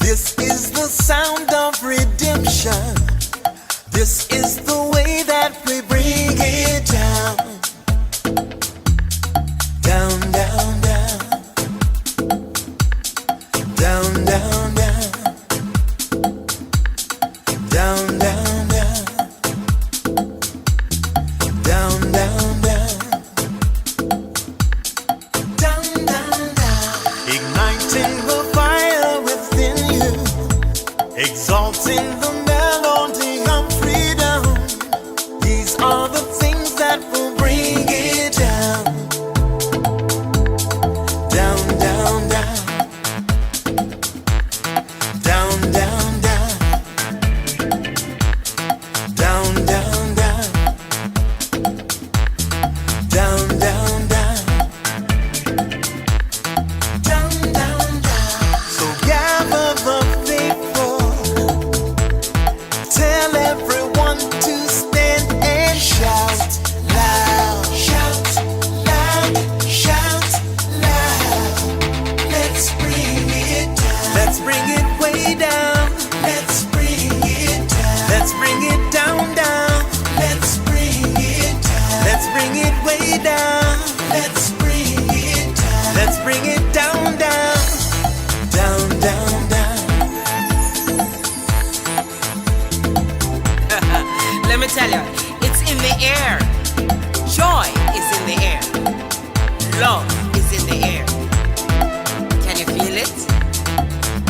This is the sound of redemption. This is the way that we bring it down. Down, down, down. Down, down, down. Down, down, down. Down, down, down. Down, down, down. Igniting the fire within you. Exalting the melody of freedom. These are the things that will bring it down. Down, down, down. Down, down, down. Down, down, down. Down, down, down. Down, down, down. So gather the faithful. Tell everyone to stand and shout loud. Shout loud. Shout loud. Let's bring it down. Let's bring it way down. Let's bring it down. Let's bring it down, down. Let's bring it down. Let's bring it way down. Let's bring it down. Let's bring it down, down. Down, down, down. Let me tell you, it's in the air. Joy is in the air. Love is in the air. Can you feel it?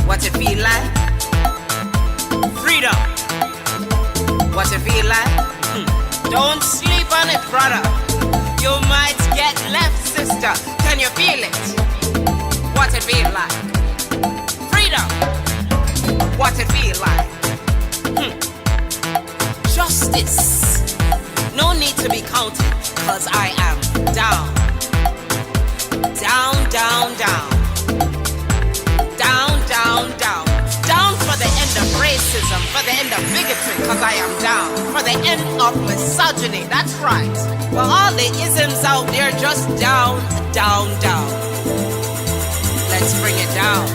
What it feel like? Freedom. What it feel like? Don't sleep on it, brother. You might get left, sister. Can you feel it? What it feel like? Freedom. What it feel like? Justice. No need to be counted, cause I am down. Down, down, down. Down, down, down. Down for the end of racism, for the end of bigotry, cause I am down. For the end of misogyny, that's right. For all the isms out there, just down, down, down. Let's bring it down.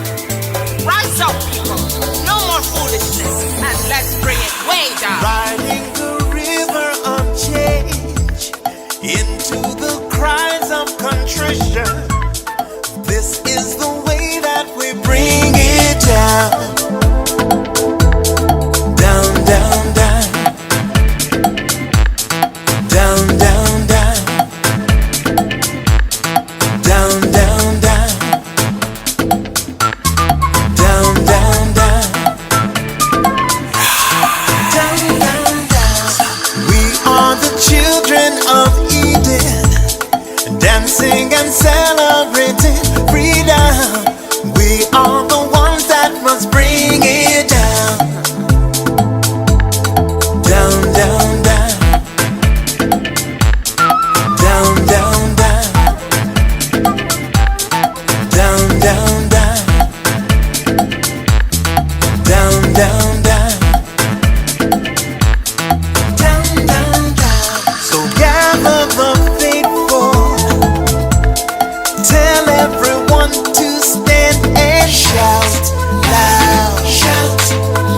Rise up, people. No more foolishness, and let's bring it way down. Riding the river of change into the cries of contrition. This is the way that we bring it down. Down, down, down. Down, down, down. Down, down, down. Down, down, down. Down, down, down. We are the children of Eden, dancing and celebrating freedom. We are the ones that must bring it down. Down, down, down. Down, down, down. Down, down, down. Down, down, down. Down, down, down. So gather the faithful. Tell everyone to stand and shout loud. Shout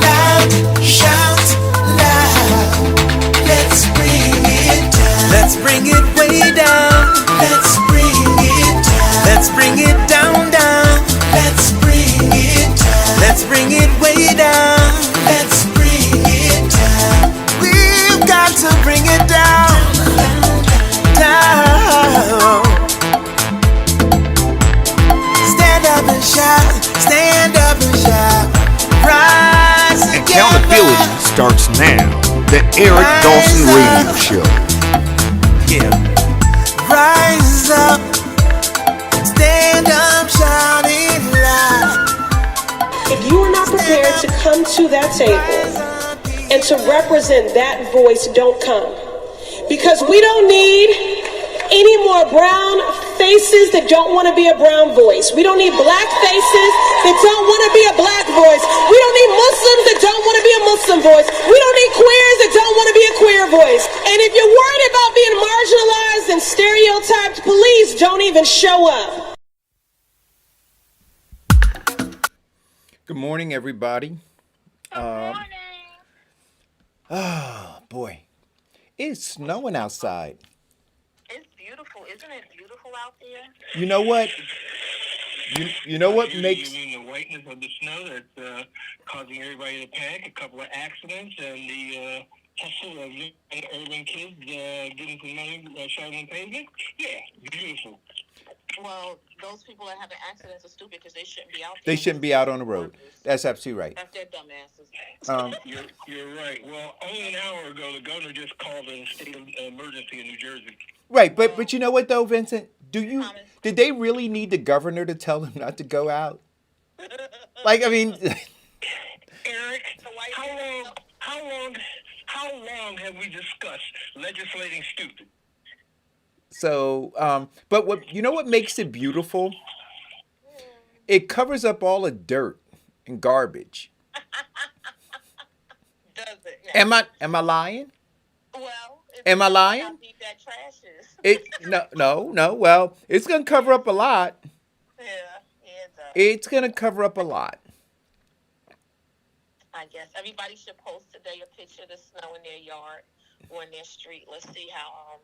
loud. Shout loud. Let's bring it down. Let's bring it way down. Let's bring it down. Let's bring it down, down. Let's bring it down. Let's bring it way down. Let's bring it down. We've got to bring it down. Down. Stand up and shout. Stand up and shout. Rise together. Accountability starts now. The Eric Dawson Radio Show. Yeah. Rise up. Stand up, shouting loud. If you are not prepared to come to that table and to represent that voice, don't come. Because we don't need any more brown faces that don't want to be a brown voice. We don't need black faces that don't want to be a black voice. We don't need Muslims that don't want to be a Muslim voice. We don't need queers that don't want to be a queer voice. And if you're worried about being marginalized and stereotyped, please don't even show up. Good morning, everybody. Good morning. Oh, boy. It's snowing outside. It's beautiful. Isn't it beautiful out there? You know what? You know what makes... You mean the whiteness of the snow that's causing everybody to panic? A couple of accidents and the hustle of young urban kids getting some money shoveling the pavement? Yeah, beautiful. Well, those people that have accidents are stupid because they shouldn't be out there. They shouldn't be out on the road. That's absolutely right. That's their dumbasses. You're right. Well, only an hour ago, the governor just called a state of emergency in New Jersey. Right, but you know what though, Vincent? Did they really need the governor to tell them not to go out? Like, I mean, Eric, how long have we discussed legislating stupid? so, but what makes it beautiful? It covers up all the dirt and garbage. Does it? Yeah. Am I lying? Well, Am I lying? how deep that trash is. No. Well, it's gonna cover up a lot. Yeah, it does. It's gonna cover up a lot. I guess everybody should post today a picture of the snow in their yard or in their street. Let's see how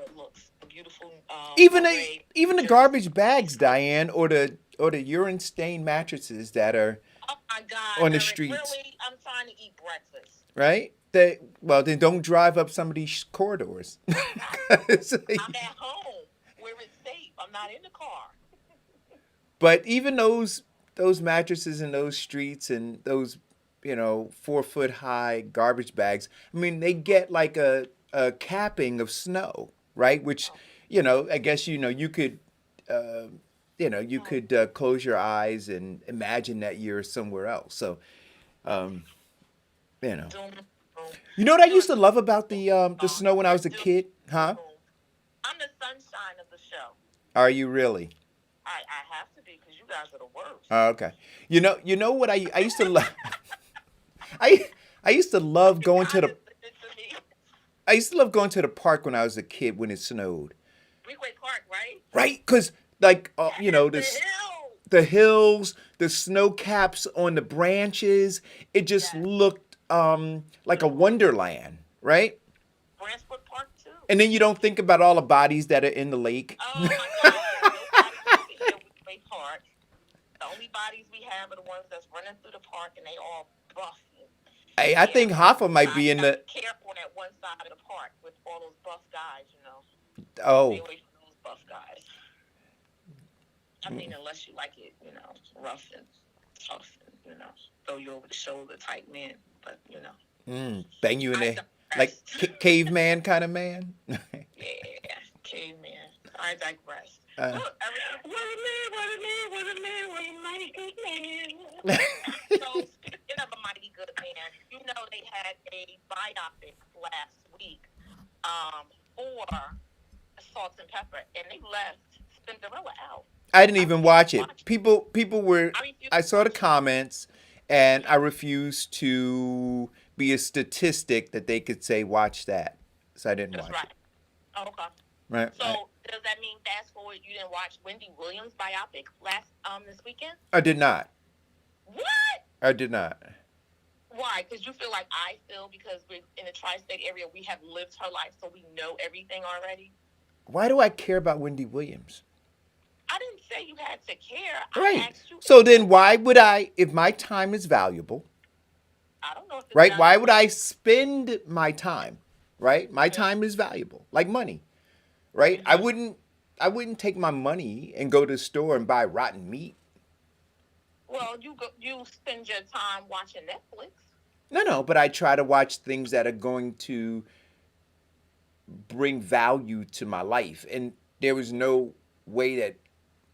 it looks. A beautiful. Even parade. the garbage bags, Diane, or the urine stained mattresses that are Oh my God! on the Eric, streets. Really, I'm trying to eat breakfast. Right? Then don't drive up some of these corridors. I'm at home where it's safe. I'm not in the car. But even those mattresses in those streets and those 4-foot high garbage bags, I mean, they get like a capping of snow, right? Which I guess you could close your eyes and imagine that you're somewhere else. So you know what I used to love about the snow when I was a kid, huh? I'm the sunshine of the show. Are you really? I have to be because you guys are the worst. Oh, okay. You know what I used to love. I used to love going to the. I used to love going to the park when I was a kid when it snowed. Weequay Park, right? Right, because the hills, the snow caps on the branches, it just looked like a wonderland, right? Branchwood Park too. And then you don't think about all the bodies that are in the lake. Oh my God! Nobody's here at Weequay Park. The only bodies we have are the ones that's running through the park, and they all buff. Hey, I think Hoffa might be in the. Careful on that one side of the park with all those buff guys, Oh. Stay away from those buff guys. I mean, unless you like it, rough and tough, and throw you over the shoulder type man. But Bang you in the like caveman kind of man. Yeah, caveman. I digress. Uh, Look, what a mighty good man. So speaking of a mighty good man, they had a biopic last week for Salt and Pepper, and they left Cinderella out. I didn't even watch it. People were. I saw the comments, and I refused to be a statistic that they could say watch that, so I didn't watch it. Oh, okay. Right. So does that mean fast forward you didn't watch Wendy Williams' biopic this weekend? I did not. What? I did not. Why? Because you feel like I feel because we're in the tri-state area, we have lived her life, so we know everything already. Why do I care about Wendy Williams? I didn't say you had to care. Right. I asked you. So then why would I, if my time is valuable, I don't know if it's right? Why valuable. would I spend my time? Right? My time is valuable, like money. Right? I wouldn't take my money and go to the store and buy rotten meat. Well, you spend your time watching Netflix. No, but I try to watch things that are going to bring value to my life. And there was no way that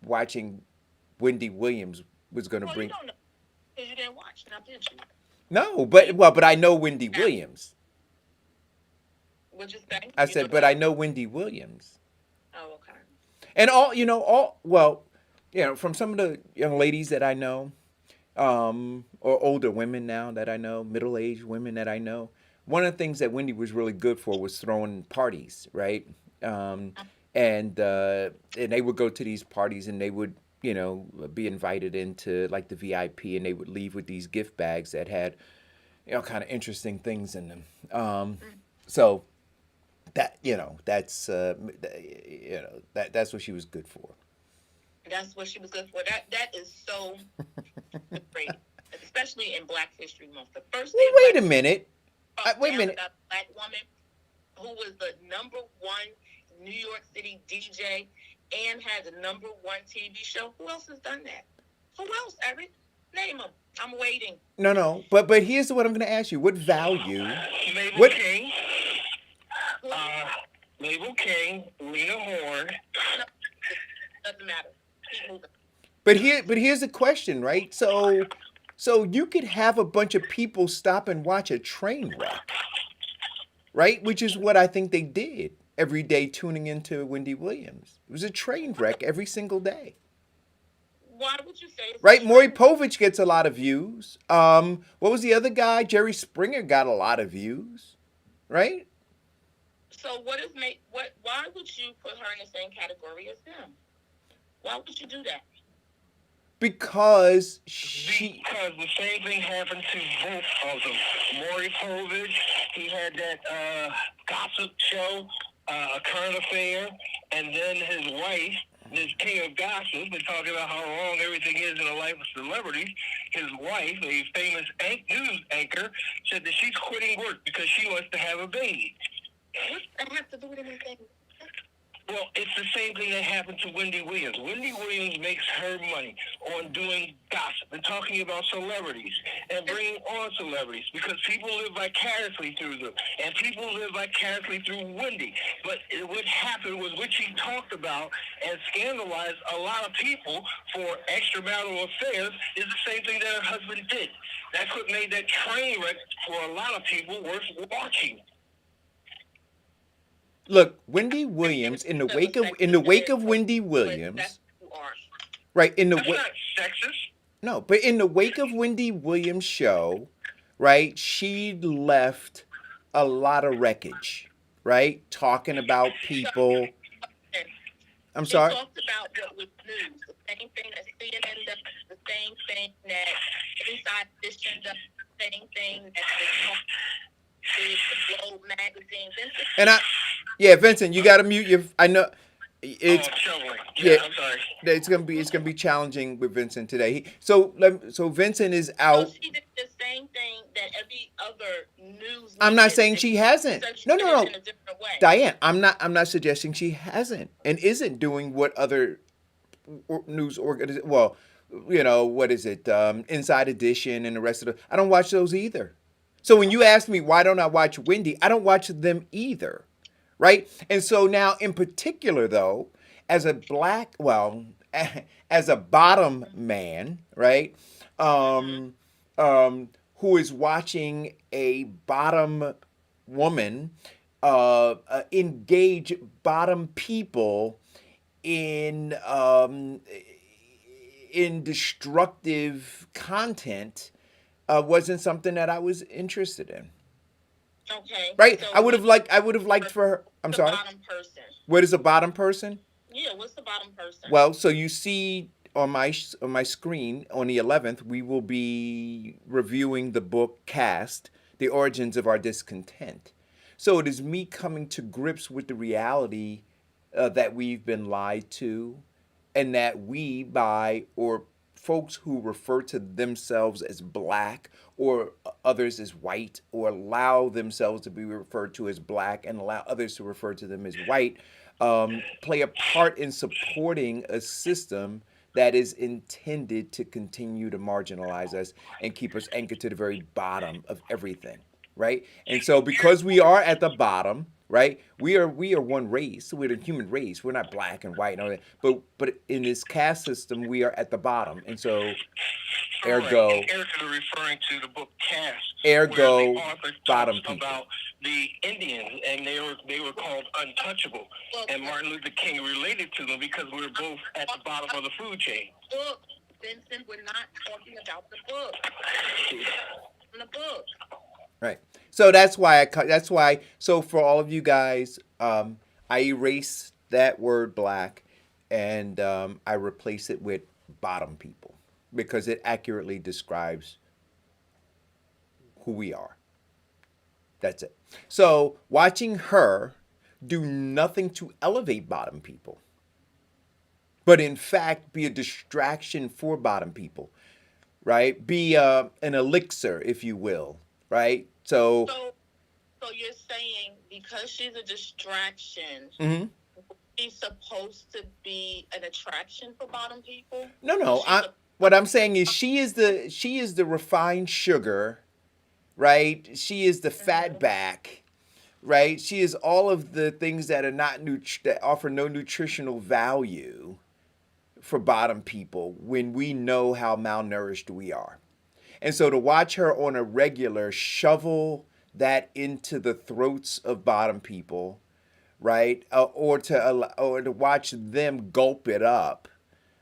watching Wendy Williams was going to bring. You don't know because you didn't watch, now did you? No, but I know Wendy Williams. What'd you say? I said, but I know Wendy Williams. Oh, okay. And from some of the young ladies that I know, or older women now that I know, middle-aged women that I know, one of the things that Wendy was really good for was throwing parties, right? And they would go to these parties and they would be invited into like the VIP, and they would leave with these gift bags that had, kind of interesting things in them. So that that's what she was good for. That's what she was good for. That is so great, especially in Black History Month. The first Well, thing. wait a minute. Wait a minute. About a Black woman who was the #1 New York City DJ and had the #1 TV show. Who else has done that? Who else, Eric? Name them. I'm waiting. No. But here's what I'm going to ask you. What value? Mabel King. Mabel King. Lena Horne. No, doesn't matter. Keep moving. But here's the question, right? So you could have a bunch of people stop and watch a train wreck, right? Which is what I think they did every day tuning into Wendy Williams. It was a train wreck every single day. Why would you say it's right? Maury Povich gets a lot of views. What was the other guy? Jerry Springer got a lot of views, right? So why would you put her in the same category as him? Why would you do that? Because Because the same thing happened to both of them. Maury Povich, he had that gossip show, A Current Affair, and then his wife, this king of gossip, been talking about how wrong everything is in the life of celebrities. His wife, a famous news anchor, said that she's quitting work because she wants to have a baby. What does that have to do with anything? Well, it's the same thing that happened to Wendy Williams. Wendy Williams makes her money on doing gossip and talking about celebrities and bringing on celebrities because people live vicariously through them, and people live vicariously through Wendy. But what happened was what she talked about and scandalized a lot of people for extramarital affairs is the same thing that her husband did. That's what made that train wreck for a lot of people worth watching. Look, Wendy Williams in the wake of Wendy Williams, right? That's not sexist. No, but in the wake of Wendy Williams' show, right? She left a lot of wreckage, right? Talking about people. I'm sorry. She talked about what was news, the same thing that CNN does, the same thing that Inside Edition does, the same thing that the Globe magazine. Vincent, you got to mute your. I know it's I'm sorry. It's gonna be challenging with Vincent today. So Vincent is out. So she did the same thing that every other news. I'm not saying she hasn't. No. In a different way. Diane, I'm not suggesting she hasn't and isn't doing what other news organizations. Well, what is it? Inside Edition and the rest of the. I don't watch those either. So when you ask me why don't I watch Wendy, I don't watch them either, right? And so now, in particular, though, as a as a bottom man, right, who is watching a bottom woman engage bottom people in destructive content. Wasn't something that I was interested in. Okay. Right? So I would have liked for her. I'm sorry. Bottom person. What is a bottom person? Yeah, what's the bottom person? Well, so you see on my screen on the 11th, we will be reviewing the book Caste: The Origins of Our Discontent. So it is me coming to grips with the reality that we've been lied to, and that we or folks who refer to themselves as black or others as white, or allow themselves to be referred to as black and allow others to refer to them as white, play a part in supporting a system that is intended to continue to marginalize us and keep us anchored to the very bottom of everything, right? And so because we are at the bottom, right? We are one race. We're the human race. We're not black and white and all that. But in this caste system, we are at the bottom. And so, ergo, Erica referring to the book Caste, ergo, where the author bottom talks people. about the Indians, and they were called untouchable. And Martin Luther King related to them because we were both at the bottom of the food chain. Book, Vincent, we're not talking about the book. The book. Right. So that's why. So for all of you guys, I erase that word black, and I replace it with bottom people because it accurately describes who we are. That's it. So watching her do nothing to elevate bottom people, but in fact be a distraction for bottom people, right? Be an elixir, if you will, right? So, So you're saying because she's a distraction, mhm. she's supposed to be an attraction for bottom people? No. She's What I'm saying is she is the refined sugar, right? She is the fat back, right? She is all of the things that are not that offer no nutritional value for bottom people when we know how malnourished we are. And so to watch her on a regular shovel that into the throats of bottom people, right? Or to watch them gulp it up,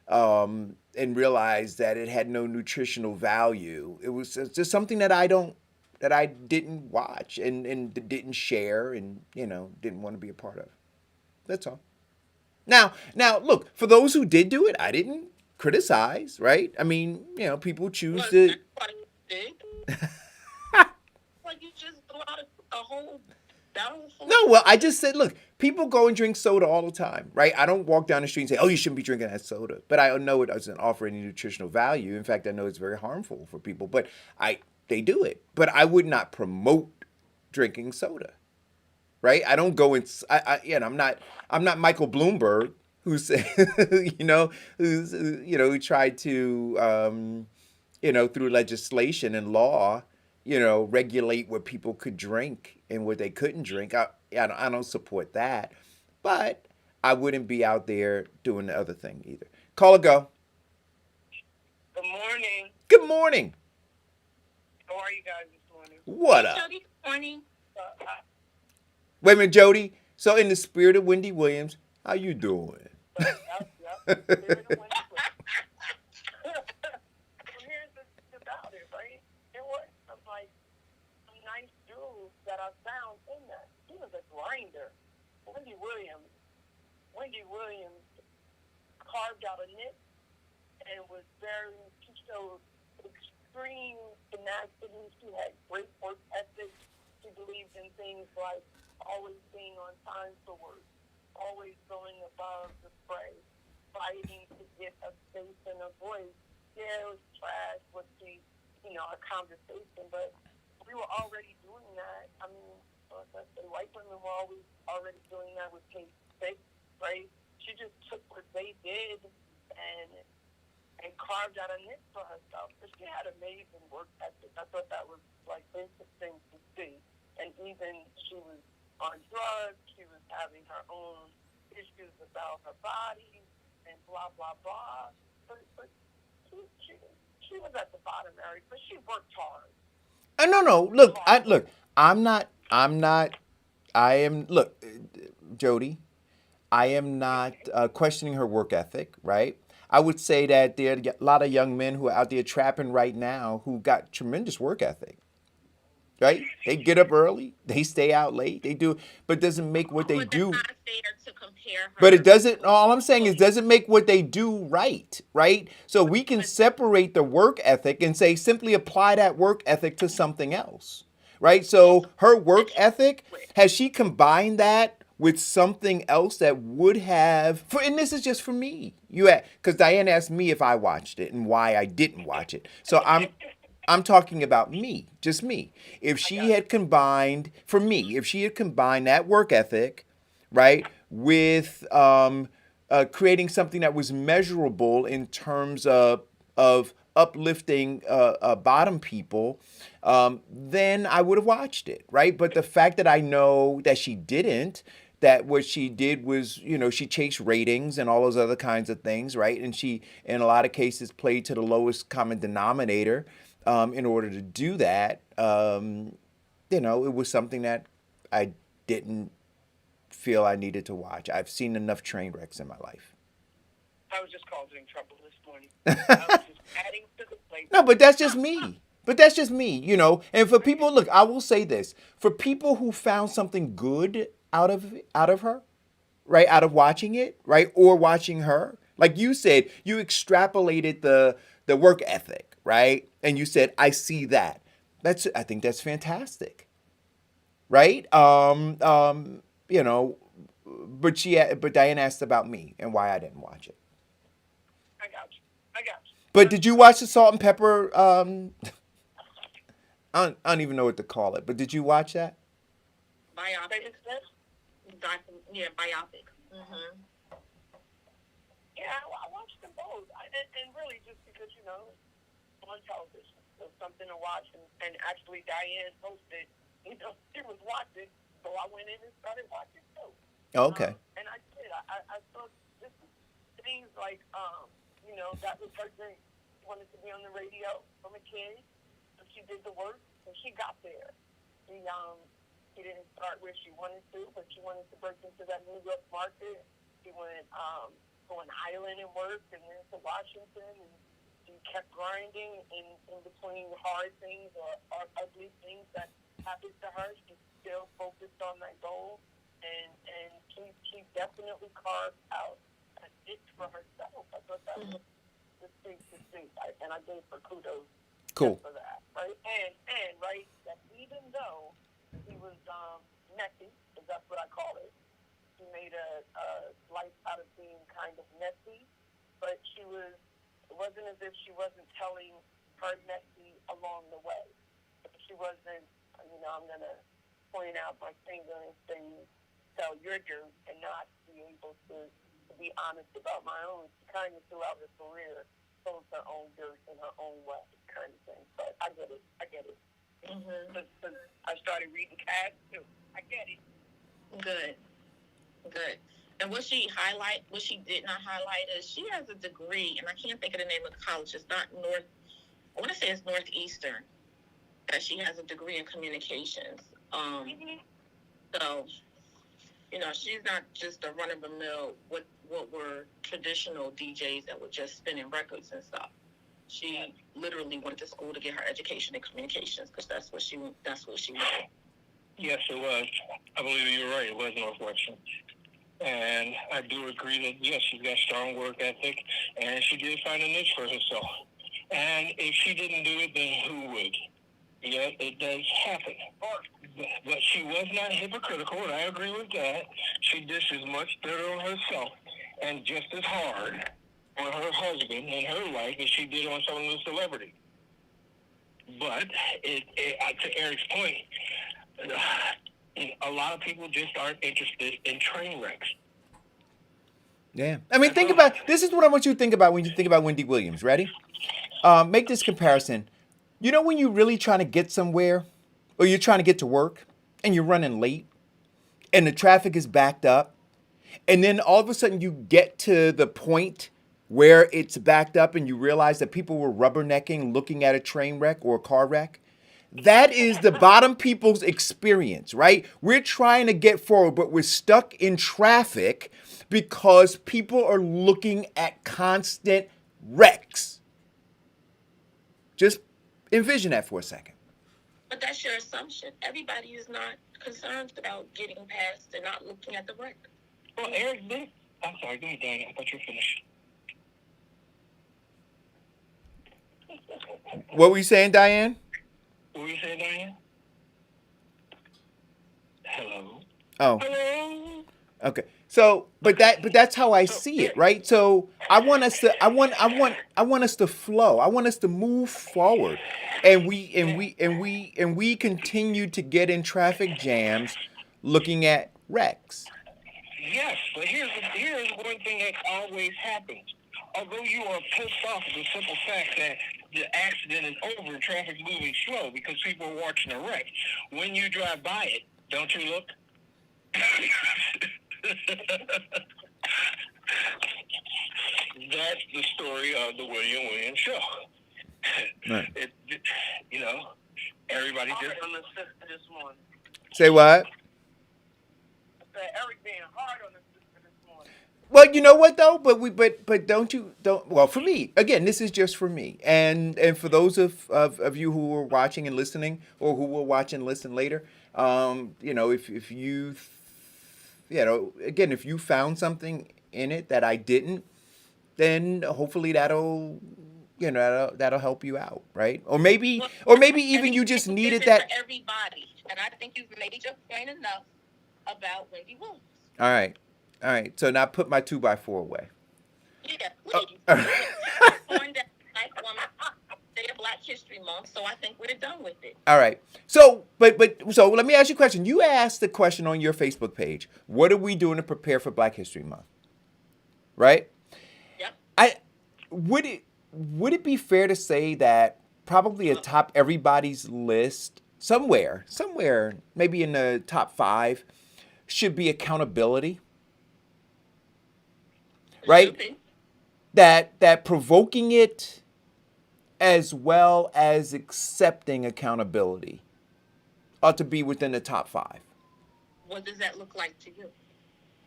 and realize that it had no nutritional value. It was just something that I didn't watch and didn't share and didn't want to be a part of. That's all. Now look, for those who did do it, I didn't criticize, right? I mean, people choose to. That's what you did. Like you just blew out a whole barrel full. No, well, I just said, look, people go and drink soda all the time, right? I don't walk down the street and say, oh, you shouldn't be drinking that soda. But I know it doesn't offer any nutritional value. In fact, I know it's very harmful for people. But they do it. But I would not promote drinking soda, right? I don't go and I'm not Michael Bloomberg who said, who tried to, through legislation and law, regulate what people could drink and what they couldn't drink. I don't support that, but I wouldn't be out there doing the other thing either. Call or go. Good morning. Good morning. How are you guys this morning? What up? Jody, good morning. Wait a minute, Jody. So in the spirit of Wendy Williams, how you doing? Yep. Spirit of Winter. Well, here's the thing about it, right? There was some nice dude that I found in that. He was a grinder. Wendy Williams carved out a niche and she showed extreme tenacity. She had great work ethic. She believed in things like always being on time for work, always going above the fray, fighting to get a space and a voice. Yeah, it was trash with our conversation, but we were already doing that. I mean, let's say white women were already doing that with Kate Spade, right? She just took what they did and carved out a niche for herself. But she had amazing work ethic. I thought that was interesting to see. And even she was on drugs, she was having her own issues about her body and blah blah blah. But she was at the bottom, Eric. But she worked hard. No. Look. Look, Jody. I am not questioning her work ethic, right? I would say that there are a lot of young men who are out there trapping right now who got tremendous work ethic, right? They get up early, they stay out late, they do, but it doesn't make what they do. Not fair to compare her. But it doesn't, all I'm saying is it doesn't make what they do right? So we can separate the work ethic and say simply apply that work ethic to something else, right? So her work ethic, has she combined that with something else that would have, and this is just for me, because Diane asked me if I watched it and why I didn't watch it. So I'm talking about me, just me. If she had combined that work ethic, right, with creating something that was measurable in terms of uplifting bottom people, then I would have watched it, right? But the fact that I know that she didn't, that what she did was, she chased ratings and all those other kinds of things, right? And she, in a lot of cases, played to the lowest common denominator in order to do that. It was something that I didn't feel I needed to watch. I've seen enough train wrecks in my life. I was just causing trouble this morning. I was just adding to the plate. No, but that's just me. And for people, look, I will say this. For people who found something good out of her, right, out of watching it, right, or watching her, Like you said, you extrapolated the work ethic, right? And you said, I see that. I think that's fantastic, right? You know, but Diane asked about me and why I didn't watch it. I got you. I got you. But did you watch the Salt and Pepper? I don't even know what to call it. But did you watch that? Biopic. Yeah, biopic. Mm-hmm. Yeah, I watched them both. And really just because, on television. So something to watch. And actually Diane posted, she was watching. So I went in and started watching too. Okay. And I did. I thought just things like, that was her dream. She wanted to be on the radio from a kid. So she did the work and she got there. She didn't start where she wanted to, but she wanted to break into that New York market. She went to an island and worked, and then to Washington, and she kept grinding in between hard things or ugly things that happened to her. She still focused on that goal, and she definitely carved out a niche for herself. I thought that was distinct, and I gave her kudos Cool. for that, right? And right, that even though he was messy, because that's what I call it. She made a life out of being kind of messy, but it wasn't as if she wasn't telling her messy along the way. She wasn't, I'm going to point out my finger and say, tell your dirt and not be able to be honest about my own. She kind of throughout her career told her own dirt in her own way, kind of thing. But I get it. Mm-hmm. But I started reading Cats too. I get it. Good. And what she did not highlight is she has a degree, and I can't think of the name of the college. It's not North. I want to say it's Northeastern. That she has a degree in communications. So, she's not just a run-of-the-mill. What were traditional DJs that were just spinning records and stuff. She literally went to school to get her education in communications because that's what she wanted. Yes, it was. I believe you're right. It was Northwestern. And I do agree that, yes, she's got strong work ethic, and she did find a niche for herself. And if she didn't do it, then who would? Yeah, it does happen. But she was not hypocritical, and I agree with that. She did as much dirt on herself and just as hard on her husband and her life as she did on some of the celebrities. But to Eric's point, a lot of people just aren't interested in train wrecks. Yeah. I mean, this is what I want you to think about when you think about Wendy Williams. Ready? Make this comparison. You know when you're really trying to get somewhere or you're trying to get to work and you're running late and the traffic is backed up and then all of a sudden you get to the point where it's backed up and you realize that people were rubbernecking looking at a train wreck or a car wreck? That is the bottom people's experience, right? We're trying to get forward, but we're stuck in traffic because people are looking at constant wrecks. Just envision that for a second. But that's your assumption. Everybody is not concerned about getting past and not looking at the wreck. Well, Eric did. I'm sorry, go ahead, Diane. I thought you were finished. What were you saying, Diane? What were you saying, Diane? Hello? Oh. Hello? Okay. So, but that's how I see it, right? So I want us to flow. I want us to move forward, and we continue to get in traffic jams, looking at wrecks. Yes, but here's one thing that always happens. Although you are pissed off at the simple fact that the accident is over and traffic moving slow because people are watching a wreck, when you drive by it, don't you look? That's the story of the William Williams show. Right. Everybody just on the sister this morning. Say what? Eric being hard on the sister this morning. Well, you know what though? But don't. Well, for me, again, this is just for me, and for those of you who are watching and listening, or who will watch and listen later, if you, again, if you found something in it that I didn't, then hopefully that'll that'll help you out, right? Or maybe Well, even you just education needed isn't that. for everybody, and I think you've made your point enough about Wendy Williams. All right, all right. So now put my 2x4 away. Yeah, Oh, please. all right. On that Black woman, Day of Black History Month, so I think we're done with it. All right. So, so let me ask you a question. You asked the question on your Facebook page. What are we doing to prepare for Black History Month? Right? Yep. I would it be fair to say that probably atop everybody's list somewhere, maybe in the top 5 should be accountability, right? Should be. That provoking it as well as accepting accountability ought to be within the top 5. What does that look like to you?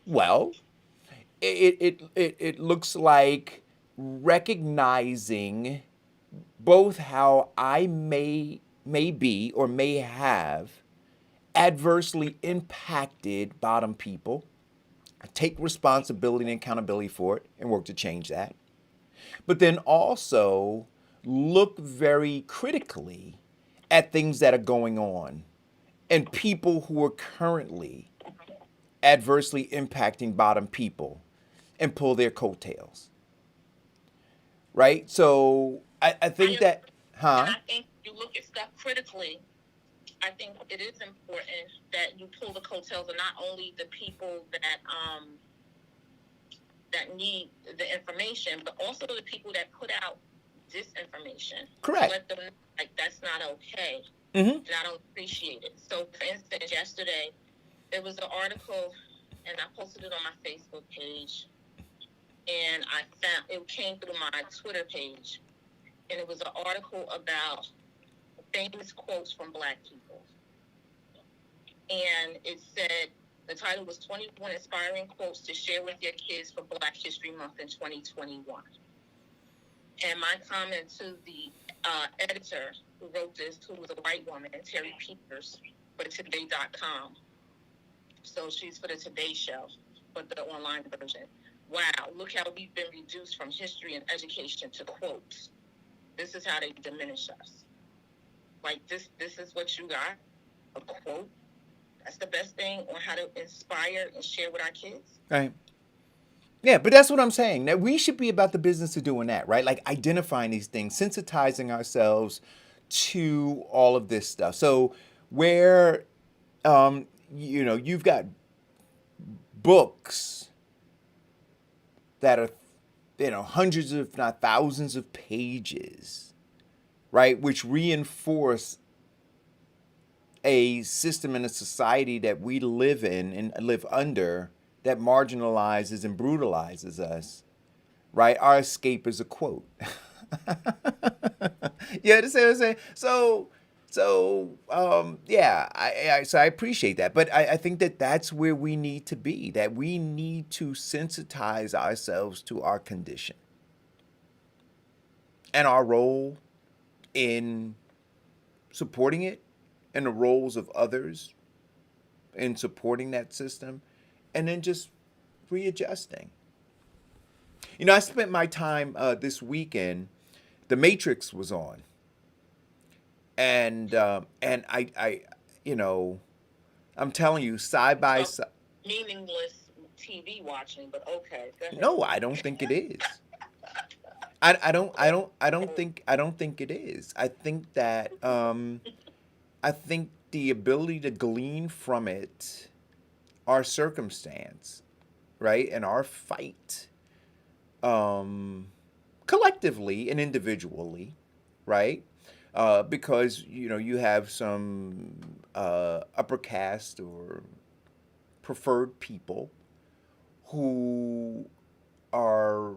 Well, it looks like recognizing both how I may be or may have adversely impacted bottom people, take responsibility and accountability for it and work to change that. But then also look very critically at things that are going on and people who are currently adversely impacting bottom people and pull their coattails. Right? So I think that, And I think you look at stuff critically. I think it is important that you pull the coattails of not only the people that need the information, but also the people that put out disinformation. Correct. Let them know, like, that's not okay. Mm-hmm. And I don't appreciate it. So, for instance, yesterday there was an article, and I posted it on my Facebook page, and I found it came through my Twitter page, and it was an article about famous quotes from Black people, and it said the title was 21 Inspiring Quotes to Share with Your Kids for Black History Month in 2021. And my comment to the editor who wrote this, who was a white woman, Terry Peters, for Today.com. So she's for the Today Show, but the online version. Wow, look how we've been reduced from history and education to quotes. This is how they diminish us. Like, this is what you got, a quote. That's the best thing on how to inspire and share with our kids. Right. Yeah, but that's what I'm saying. That we should be about the business of doing that, right? Like identifying these things, sensitizing ourselves to all of this stuff. So where, you've got books that are, hundreds if not thousands of pages, right? Which reinforce a system and a society that we live in and live under that marginalizes and brutalizes us, right? Our escape is a quote. You understand what I'm saying? So I appreciate that. But I think that that's where we need to be, that we need to sensitize ourselves to our condition and our role in supporting it and the roles of others in supporting that system, and then just readjusting. I spent my time this weekend. The Matrix was on, and I I'm telling you, side by side. Meaningless TV watching, but okay. Go ahead. No, I don't think it is. I don't think it is. I think that I think the ability to glean from it our circumstance, right, and our fight, collectively and individually, right, because you have some upper caste or preferred people who are,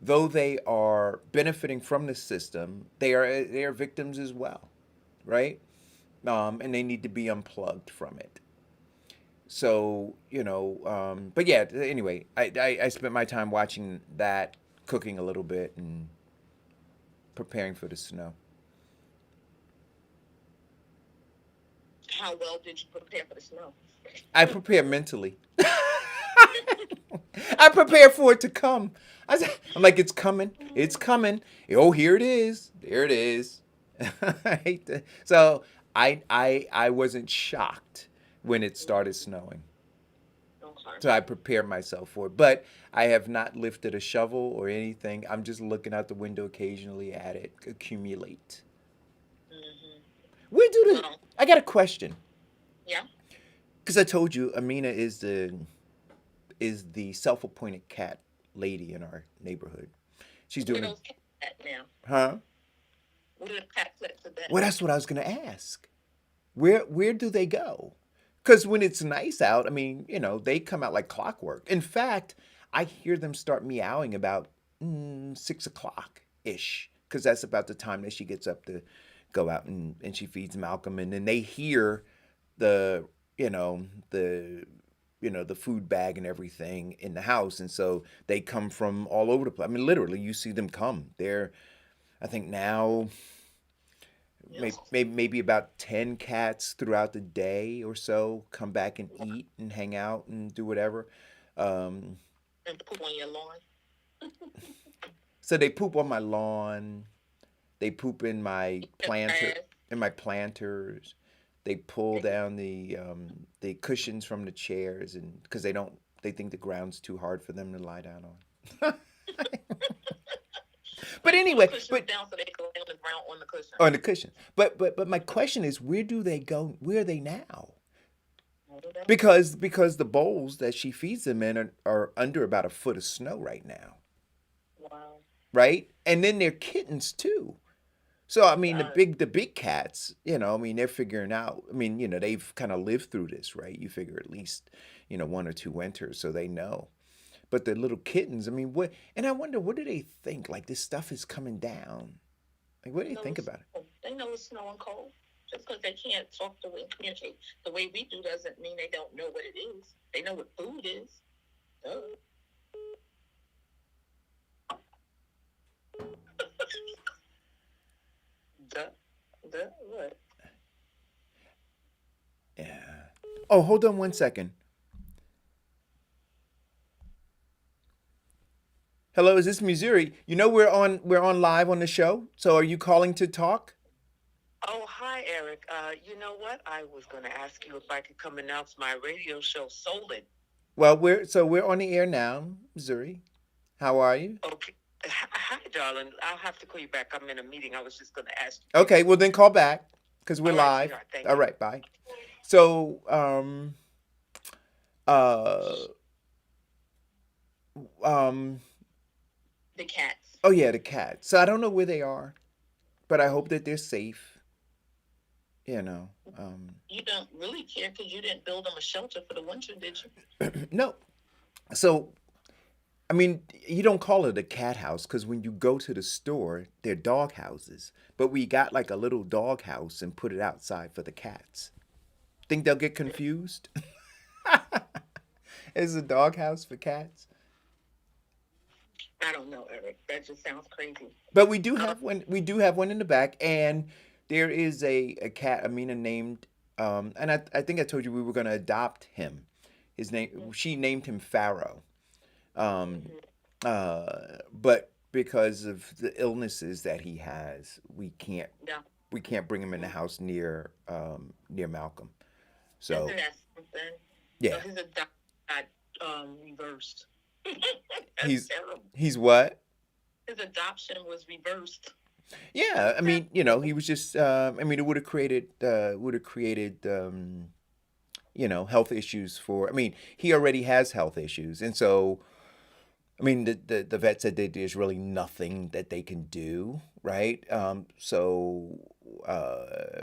though they are benefiting from the system, they are victims as well, right? And they need to be unplugged from it. So, but yeah, anyway, I spent my time watching that, cooking a little bit, and preparing for the snow. How well did you prepare for the snow? I prepare mentally. I prepare for it to come. I'm like, it's coming. It's coming. Oh, here it is. There it is. I hate that. So I wasn't shocked when it started snowing. Okay. So I prepared myself for it. But I have not lifted a shovel or anything. I'm just looking out the window occasionally at it accumulate. Mm-hmm. Where do the Well, I got a question. yeah. Because I told you Amina is the self-appointed cat lady in our neighborhood. She's Where doing a those cats at now? huh? Where the cats at today? Well, that's what I was gonna ask. Where do they go? Because when it's nice out, I mean, they come out like clockwork. In fact, I hear them start meowing about 6 o'clock ish, because that's about the time that she gets up to go out and she feeds Malcolm, and then they hear the the the food bag and everything in the house, and so they come from all over the place. I mean, literally, you see them come. I think now Yes. maybe about 10 cats throughout the day or so come back and eat and hang out and do whatever. Um, And to poop on your lawn. so they poop on my lawn. They poop in my Your grass. planters. They pull down the cushions from the chairs, and because they think the ground's too hard for them to lie down on. But Pull the anyway, cushions but down so they go on the ground on the cushion. on the cushion. But my question is, where do they go? Where are they now? Okay. Because the bowls that she feeds them in are under about a foot of snow right now, Wow. right? And then they're kittens too. So I mean, the God. big cats, I mean, they're figuring out. I mean, they've kind of lived through this, right? You figure at least, one or two winters, so they know. But the little kittens, I mean, what? And I wonder, what do they think? Like this stuff is coming down. Like, what do They they know think it's about it? cold. They know it's snowing cold. Just because they can't talk the way communicate the way we do doesn't mean they don't know what it is. They know what food is. Duh. Duh. Duh. What? Yeah. Oh, hold on one second. Hello, is this Missouri? We're on live on the show. So are you calling to talk? Oh, hi, Eric. You know what? I was going to ask you if I could come announce my radio show, Solid. Well, we're on the air now, Missouri. How are you? Okay. Hi, darling. I'll have to call you back. I'm in a meeting. I was just going to ask you. Okay, well then call back because we're All right, live. sweetheart. Thank All you. right, bye. So, uh, um, The cats. oh yeah, the cats. So I don't know where they are, but I hope that they're safe. You don't really care because you didn't build them a shelter for the winter, did you? No. So, I mean, you don't call it a cat house because when you go to the store, they're dog houses. But we got like a little dog house and put it outside for the cats. Think they'll get confused? It's a dog house for cats. I don't know, Eric. That just sounds crazy. But we do have one. We do have one in the back, and there is a cat Amina named. And I think I told you we were going to adopt him. His name. She named him Pharaoh. Um, but because of the illnesses that he has, Yeah. we can't bring him in the house near Malcolm. So Isn't that something? yeah, So his adoption got reversed. he's That's terrible. he's what? His adoption was reversed. Yeah, I mean, he was just. I mean, it would have created health issues for. I mean, he already has health issues, and so I mean, the vet said that there's really nothing that they can do, right? So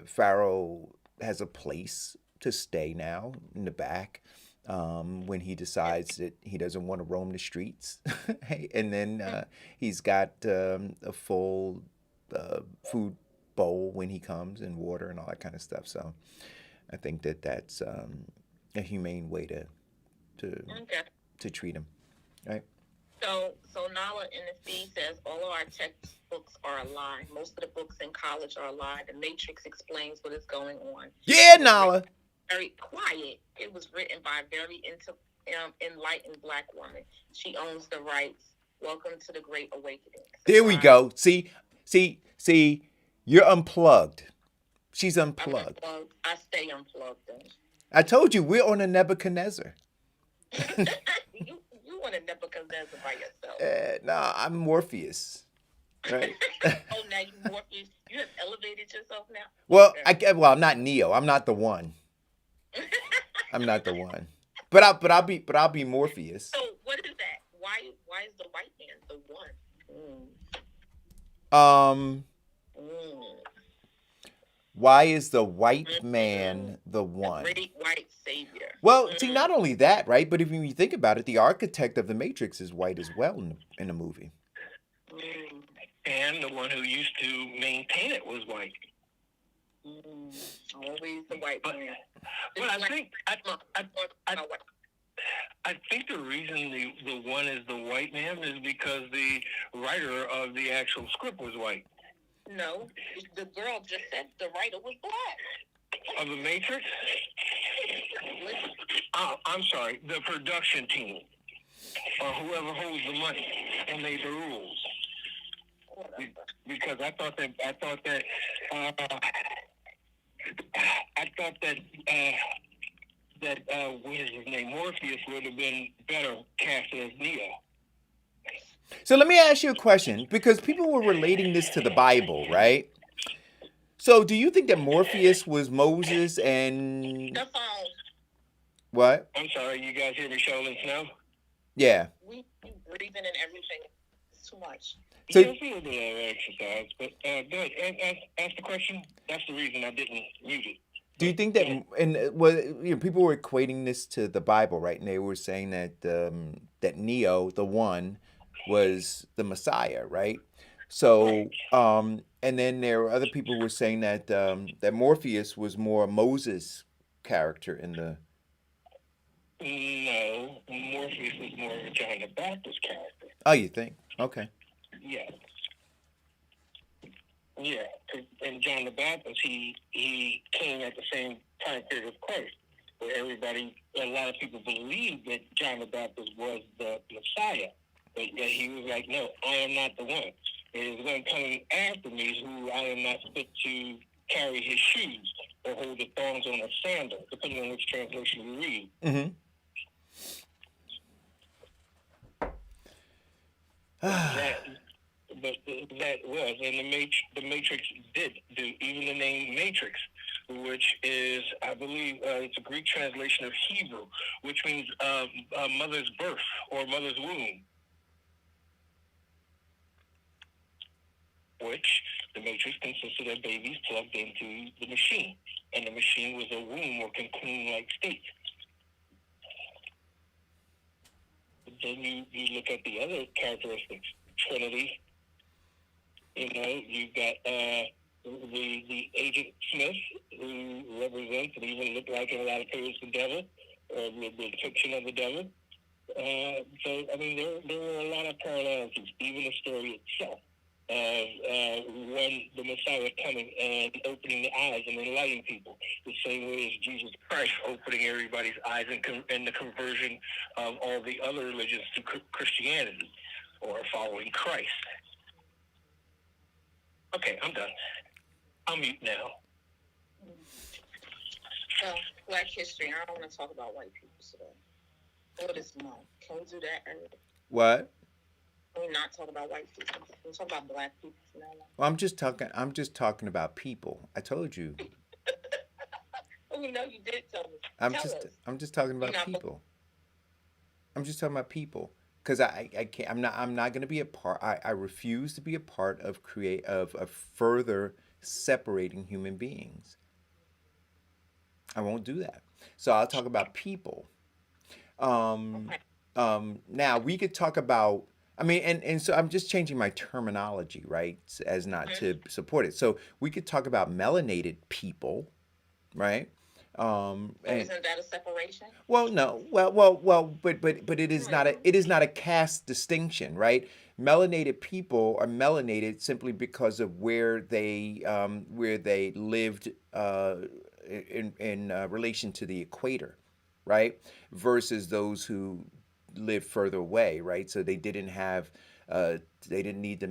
Pharaoh has a place to stay now in the back when he decides that he doesn't want to roam the streets. And then he's got a full food bowl when he comes and water and all that kind of stuff. So I think that that's a humane way to Okay. to treat him, right? So Nala in the feed says all of our textbooks are a lie. Most of the books in college are a lie. The Matrix explains what is going on. Yeah, Nala. Very quiet. It was written by very enlightened black woman. She owns the rights. Welcome to the Great Awakening. There we go. See. You're unplugged. She's I'm unplugged. unplugged. I stay unplugged. Though. I told you we're on a Nebuchadnezzar. you want to Nebuchadnezzar by yourself. Nah, I'm Morpheus. Right. Oh, now you Morpheus. You have elevated yourself now. Well, Okay. I'm not Neo. I'm not the one. I'm not the one. I'll be Morpheus. So what is that? Why is the white man the one? Um, Mm. why is the white man the The one? great white savior. Well, see, not only that, right? But if you think about it, the architect of the Matrix is white as well in the movie. Mm. And the one who used to maintain it was white. Always the white But, man. but I think the reason the one is the white man is because the writer of the actual script was white. No, the girl just said the writer was black. Of the Matrix? Oh, I'm sorry, the production team. Or whoever holds the money and made the rules. Because I thought that what is his name, Morpheus would have been better cast as Neo. So let me ask you a question, because people were relating this to the Bible, right? So do you think that Morpheus was Moses and The phone. what? I'm sorry, you guys hear me shoveling snow? Yeah. We breathing and everything. It's too much. So- Yeah, it's a little bit of exercise, but go ahead. Ask the question. That's the reason I didn't mute it. Do you think that, and people were equating this to the Bible, right? And they were saying that that Neo, the one, was the Messiah, right? So, and then there were other people who were saying that that Morpheus was more Moses' character in the. No, Morpheus was more of a John the Baptist character. Oh, you think? Okay. Yeah. Yeah, and John the Baptist, he came at the same time period of Christ, where a lot of people believed that John the Baptist was the Messiah, but yet he was like, no, I am not the one. It is one coming after me who I am not fit to carry his shoes or hold the thongs on a sandal, depending on which translation you read. Mm-hmm. That was, and the Matrix did do, even the name Matrix, which is, I believe, it's a Greek translation of Hebrew, which means mother's birth or mother's womb. Which the Matrix consisted of babies plugged into the machine, and the machine was a womb or cocoon-like state. Then you look at the other characteristics, Trinity. You know, you've got the Agent Smith, who represents and even looked like in a lot of periods the devil, or the depiction of the devil. So, I mean, there were a lot of parallels, even the story itself of when the Messiah was coming and opening the eyes and enlightening people, the same way as Jesus Christ opening everybody's eyes and the conversion of all the other religions to Christianity or following Christ. Okay, I'm done. I'll mute now. Well, Black history. I don't want to talk about white people today. What is month? Can we do that? What? Can we not talk about white people? Can we talk about Black people from now on? Well, I'm just talking about people. I told you. Oh, no, you did tell me. I'm Tell just us. I'm just talking about You're not- people. I'm just talking about people. Because I can't, I'm not going to be a part. I refuse to be a part of further separating human beings. I won't do that. So I'll talk about people. Now we could talk about. I mean, and so I'm just changing my terminology, right, as not to support it. So we could talk about melanated people, right? So isn't that a separation? Well, no. But it is not a caste distinction, right? Melanated people are melanated simply because of where they lived in relation to the equator, right? Versus those who live further away, right? So uh, they didn't need the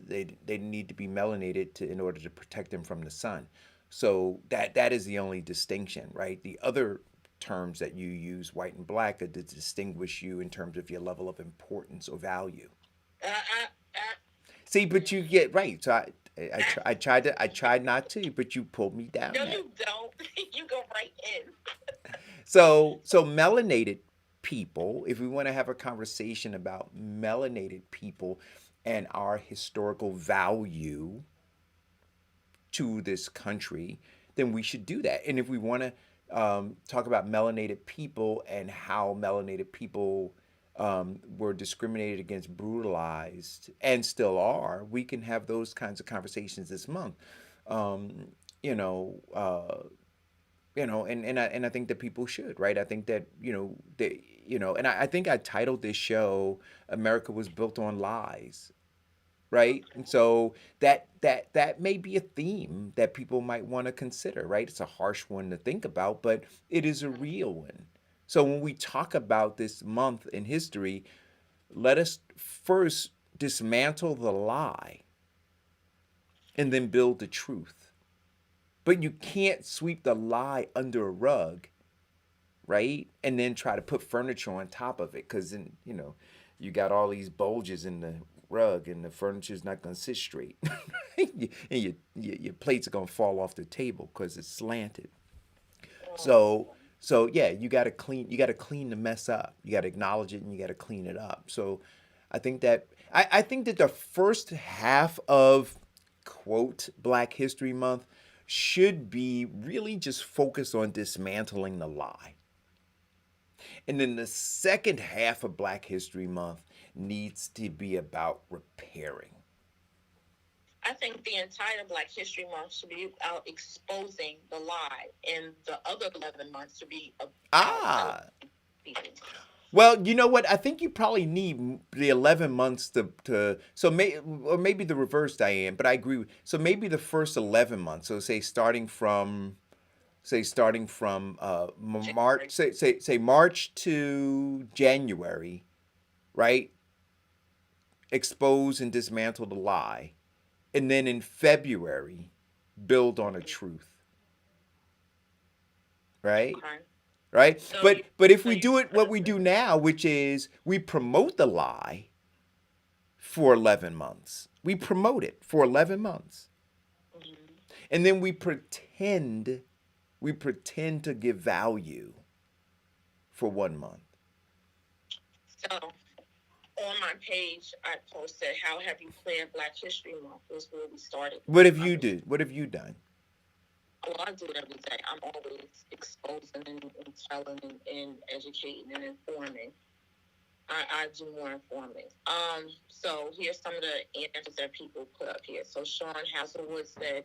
they didn't need to be melanated in order to protect them from the sun. So that is the only distinction, right? The other terms that you use, white and black, are to distinguish you in terms of your level of importance or value. Uh, uh, See, but you get right. So I tried not to, but you pulled me down no, that. you don't. You go right in. So melanated people, if we want to have a conversation about melanated people and our historical value to this country, then we should do that. And if we want to talk about melanated people and how melanated people were discriminated against, brutalized, and still are, we can have those kinds of conversations this month. Um, you know, and I think that people should, right? I think that and I think I titled this show "America Was Built on Lies," right? And so that may be a theme that people might want to consider, right? It's a harsh one to think about, but it is a real one. So when we talk about this month in history, let us first dismantle the lie and then build the truth. But you can't sweep the lie under a rug, right? And then try to put furniture on top of it, because then, you got all these bulges in the rug and the furniture's not going to sit straight. And your plates are going to fall off the table because it's slanted. So yeah, you got to clean the mess up. You got to acknowledge it and you got to clean it up. So I think that the first half of quote Black History Month should be really just focused on dismantling the lie. And then the second half of Black History Month needs to be about repairing. I think the entire Black History Month should be about exposing the lie, and the other 11 months should be about Ah, people. well, you know what? I think you probably need the 11 months or maybe the reverse, Diane, but I agree so maybe the first 11 months, so starting from March, say March to January, right? Expose and dismantle the lie. And then in February, build on a truth. Right? Okay. Right? So But if we do it what we do now, which is we promote the lie for 11 months. We promote it for 11 months. And then we pretend to give value for 1 month. So on my page, I posted "How have you planned Black History Month?" Was where we started. What have you done? What have you done? Well, I do it every day. I'm always exposing and telling and educating and informing. I do more informing. So here's some of the answers that people put up here. So Sean Hazelwood said,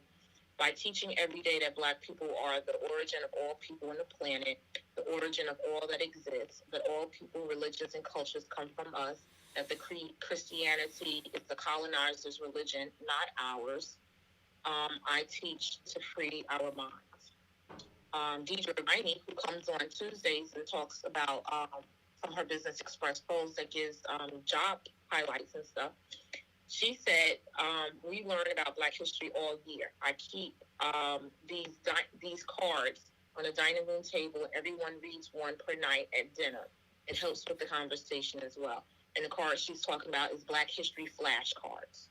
by teaching every day that Black people are the origin of all people on the planet, the origin of all that exists, that all people, religions, and cultures come from us, that the Christianity is the colonizer's religion, not ours. I teach to free our minds. Deidre Riney, who comes on Tuesdays and talks about from her Business Express post that gives job highlights and stuff, she said, we learn about Black history all year. I keep these cards on the dining room table. Everyone reads one per night at dinner. It helps with the conversation as well. And the card she's talking about is Black History flashcards.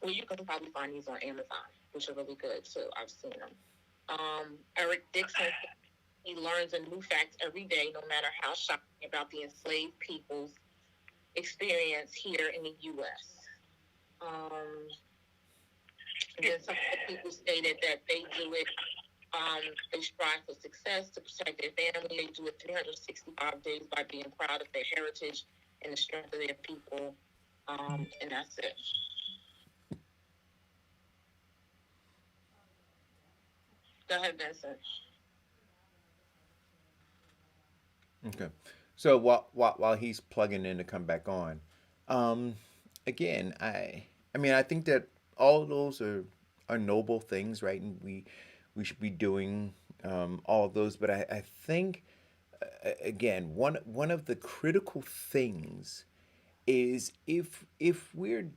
Well, you can probably find these on Amazon, which are really good too. I've seen them. Eric Dixon, he learns a new fact every day, no matter how shocking, about the enslaved people's experience here in the U.S. Then some people stated that they do it, they strive for success to protect their family. They do it 365 days by being proud of their heritage and the strength of their people. And that's it. Go ahead, Vincent. Okay. So while he's plugging in to come back on, again, I think that all of those are noble things, right? And we should be doing all of those. But I think again, one of the critical things is if we're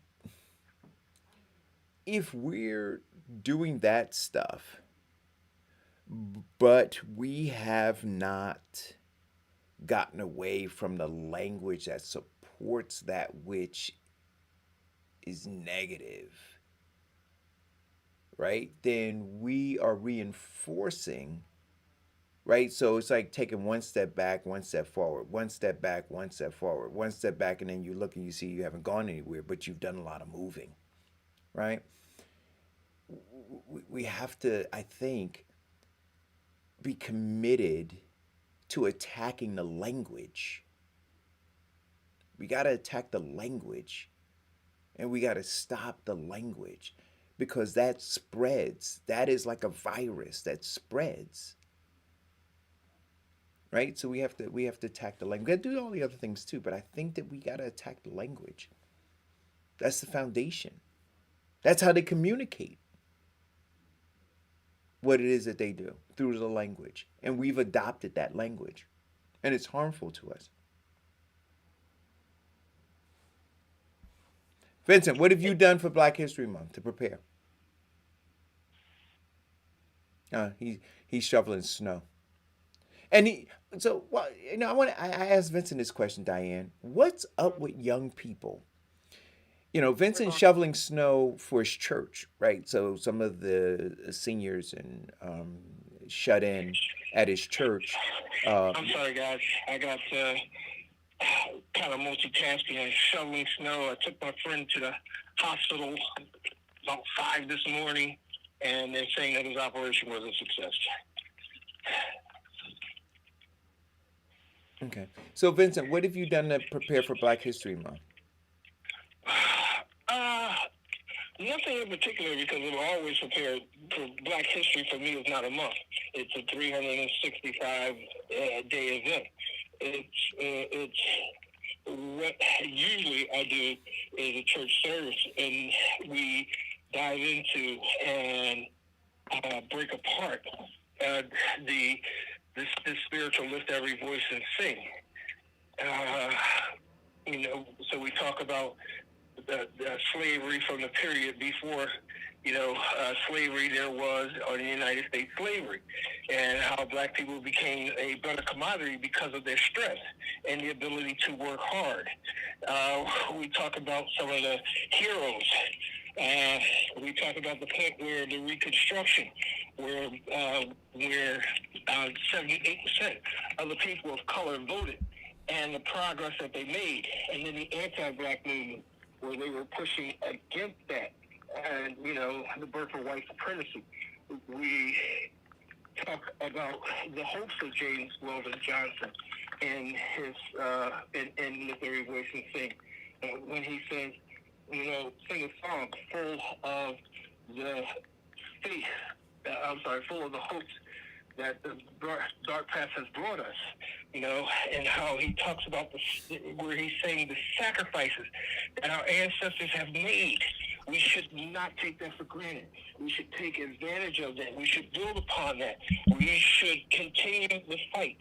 doing that stuff, but we have not gotten away from the language that supports that which is negative, right? Then we are reinforcing, right? So it's like taking one step back, one step forward, one step back, one step forward, one step back, and then you look and you see you haven't gone anywhere, but you've done a lot of moving, right? We have to, I think, be committed to attacking the language. We got to attack the language, and we got to stop the language, because that spreads. That is like a virus that spreads, right? So we have to attack the language. We got to do all the other things too, but I think that we got to attack the language. That's the foundation. That's how they communicate what it is that they do, through the language. And we've adopted that language, and it's harmful to us. Vincent, what have you done for Black History Month to prepare? He's shoveling snow. And I asked Vincent this question, Diane. What's up with young people? Vincent's shoveling snow for his church, right? So some of the seniors and shut in at his church. I'm sorry, guys. I got kind of multitasking and shoveling snow. I took my friend to the hospital about 5 this morning, and they're saying that his operation was a success. Okay. So, Vincent, what have you done to prepare for Black History Month? Nothing in particular, because I'm always prepared for Black History. For me, is not a month. It's a 365 day event. It's what usually I do is a church service, and we dive into and break apart the spiritual lift every voice and sing. So we talk about the slavery from the period before, slavery there was, or the United States slavery, and how black people became a better commodity because of their strength and the ability to work hard. We talk about some of the heroes. We talk about the point where the Reconstruction, where 78% of the people of color voted, and the progress that they made, and then the anti-black movement, where they were pushing against that, and the birth of white supremacy. We talk about the hopes of James Weldon Johnson in his in Literary Voice and Sing, when he says, sing a song full of the faith. Full of the hopes that the dark past has brought us, and how he talks about where he's saying the sacrifices that our ancestors have made. We should not take that for granted. We should take advantage of that. We should build upon that. We should continue the fight.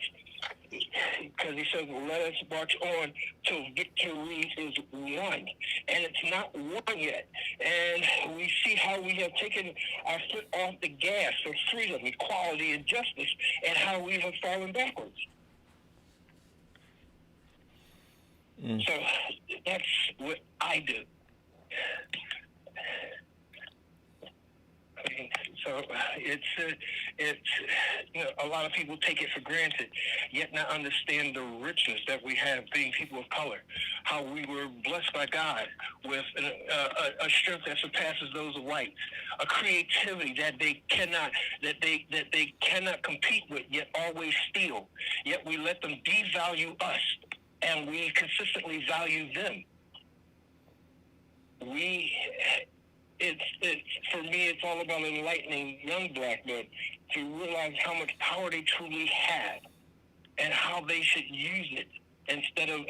Because he says, let us march on till victory is won. And it's not won yet. And we see how we have taken our foot off the gas for freedom, equality, and justice, and how we have fallen backwards. So that's what I do. So it's a lot of people take it for granted, yet not understand the richness that we have being people of color. How we were blessed by God with a strength that surpasses those of whites, a creativity that they cannot compete with, yet always steal. Yet we let them devalue us, and we consistently value them. It's for me, it's all about enlightening young black men to realize how much power they truly have and how they should use it instead of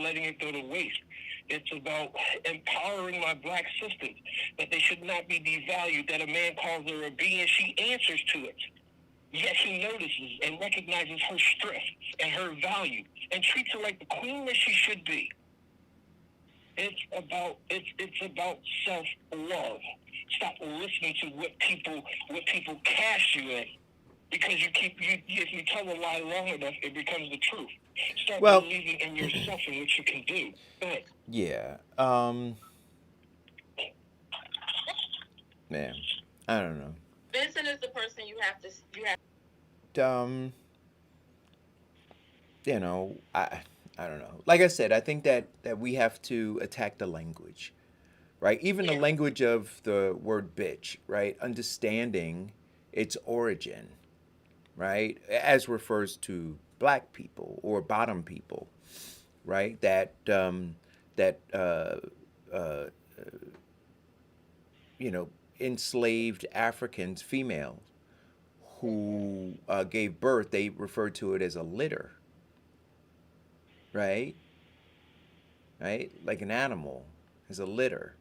letting it go to waste. It's about empowering my black sisters, that they should not be devalued, that a man calls her a bee and she answers to it. Yet he notices and recognizes her strength and her value and treats her like the queen that she should be. It's about self love. Stop listening to what people cast you in, because if you tell a lie long enough, it becomes the truth. Start Well, believing in yourself and what you can do. Go ahead. yeah. Man, I don't know. Vincent is the person you have. Um, you know, I don't know. Like I said, I think that we have to attack the language, right? Even the Yeah. language of the word bitch, right? Understanding its origin, right? As refers to black people or bottom people, right? That uh, you know, enslaved Africans, females who gave birth, they referred to it as a litter, right? Right? Like an animal is a litter.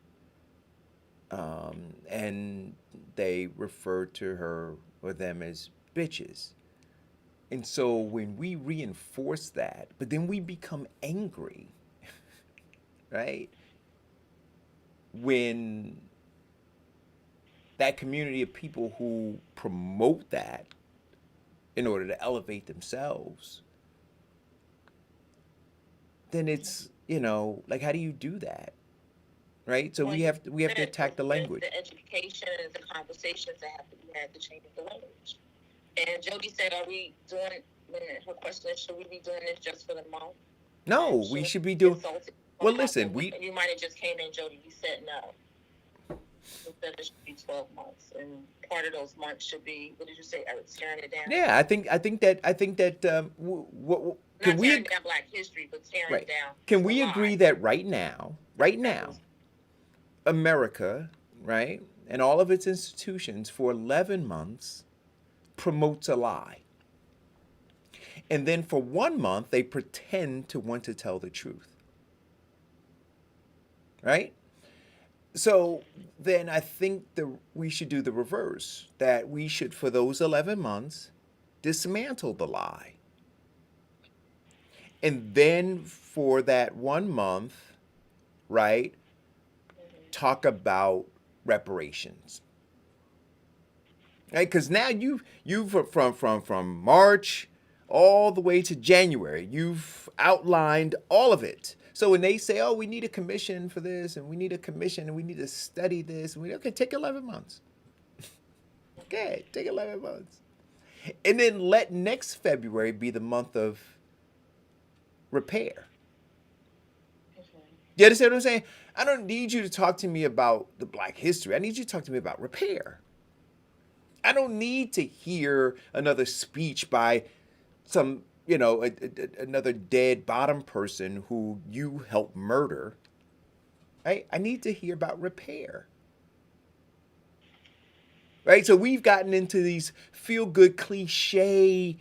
And they referred to her or them as bitches. And so when we reinforce that, but then we become angry, right? When that community of people who promote that in order to elevate themselves, then it's, like, how do you do that? Right? So Well, we have to attack the language. the education and the conversations that have to be had to change the language. And Jody said, "Are we doing?" Her question is, "Should we be doing this just for the month?" No, we should be doing. Well, listen, You might have just came in, Jody. You said no. You said it should be 12 months, and part of those months should be. What did you say, Eric? Tearing it down. Yeah, I think that can Not we tearing down Black history, but tearing right? down. Can we the agree lie. that right now, America, right, and all of its institutions for 11 months promotes a lie. And then for 1 month they pretend to want to tell the truth. Right? So then I think we should do the reverse. That we should, for those 11 months, dismantle the lie. And then for that 1 month, right, talk about reparations. Right? Because now you've from March all the way to January, you've outlined all of it. So when they say, "Oh, we need a commission for this, and we need a commission, and we need to study this," and okay, take 11 months. Okay, take 11 months, and then let next February be the month of repair. You understand what I'm saying? I don't need you to talk to me about the Black history. I need you to talk to me about repair. I don't need to hear another speech by some, another dead bottom person who you helped murder. Right? I need to hear about repair. Right? So we've gotten into these feel-good cliche,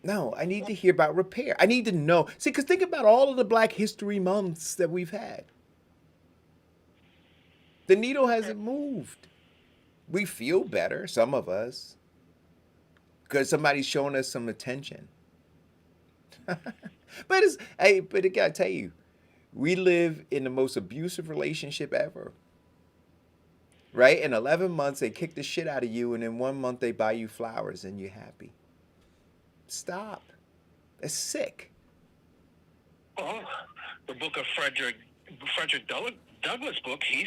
No, I need to hear about repair. I need to know. See, because think about all of the Black History Months that we've had. The needle hasn't moved. We feel better, some of us, because somebody's showing us some attention. But I gotta tell you, we live in the most abusive relationship ever. Right? In 11 months, they kick the shit out of you, and in 1 month, they buy you flowers, and you're happy. Stop. That's sick. Oh, the book of Frederick Douglass book, he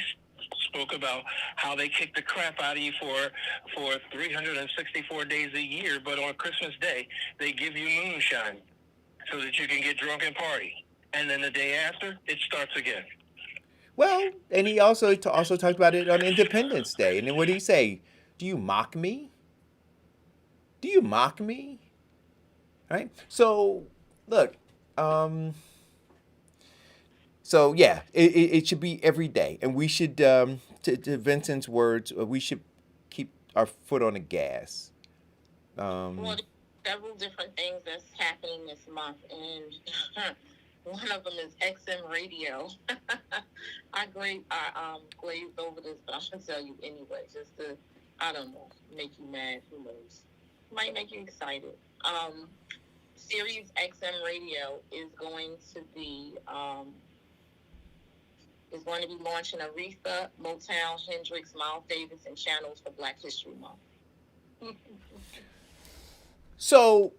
spoke about how they kick the crap out of you for 364 days a year, but on Christmas Day, they give you moonshine so that you can get drunk and party. And then the day after, it starts again. Well, and he also talked about it on Independence Day. And then what did he say? Do you mock me? Do you mock me? Right? So, look, so yeah, it should be every day. And we should, to Vincent's words, we should keep our foot on the gas. Well, there's several different things that's happening this month, and one of them is XM Radio. I glazed over this, but I'm gonna tell you anyway. I don't know, make you mad. Who knows? Might make you excited. Sirius XM Radio is going to be launching Aretha, Motown, Hendrix, Miles Davis, and channels for Black History Month. So,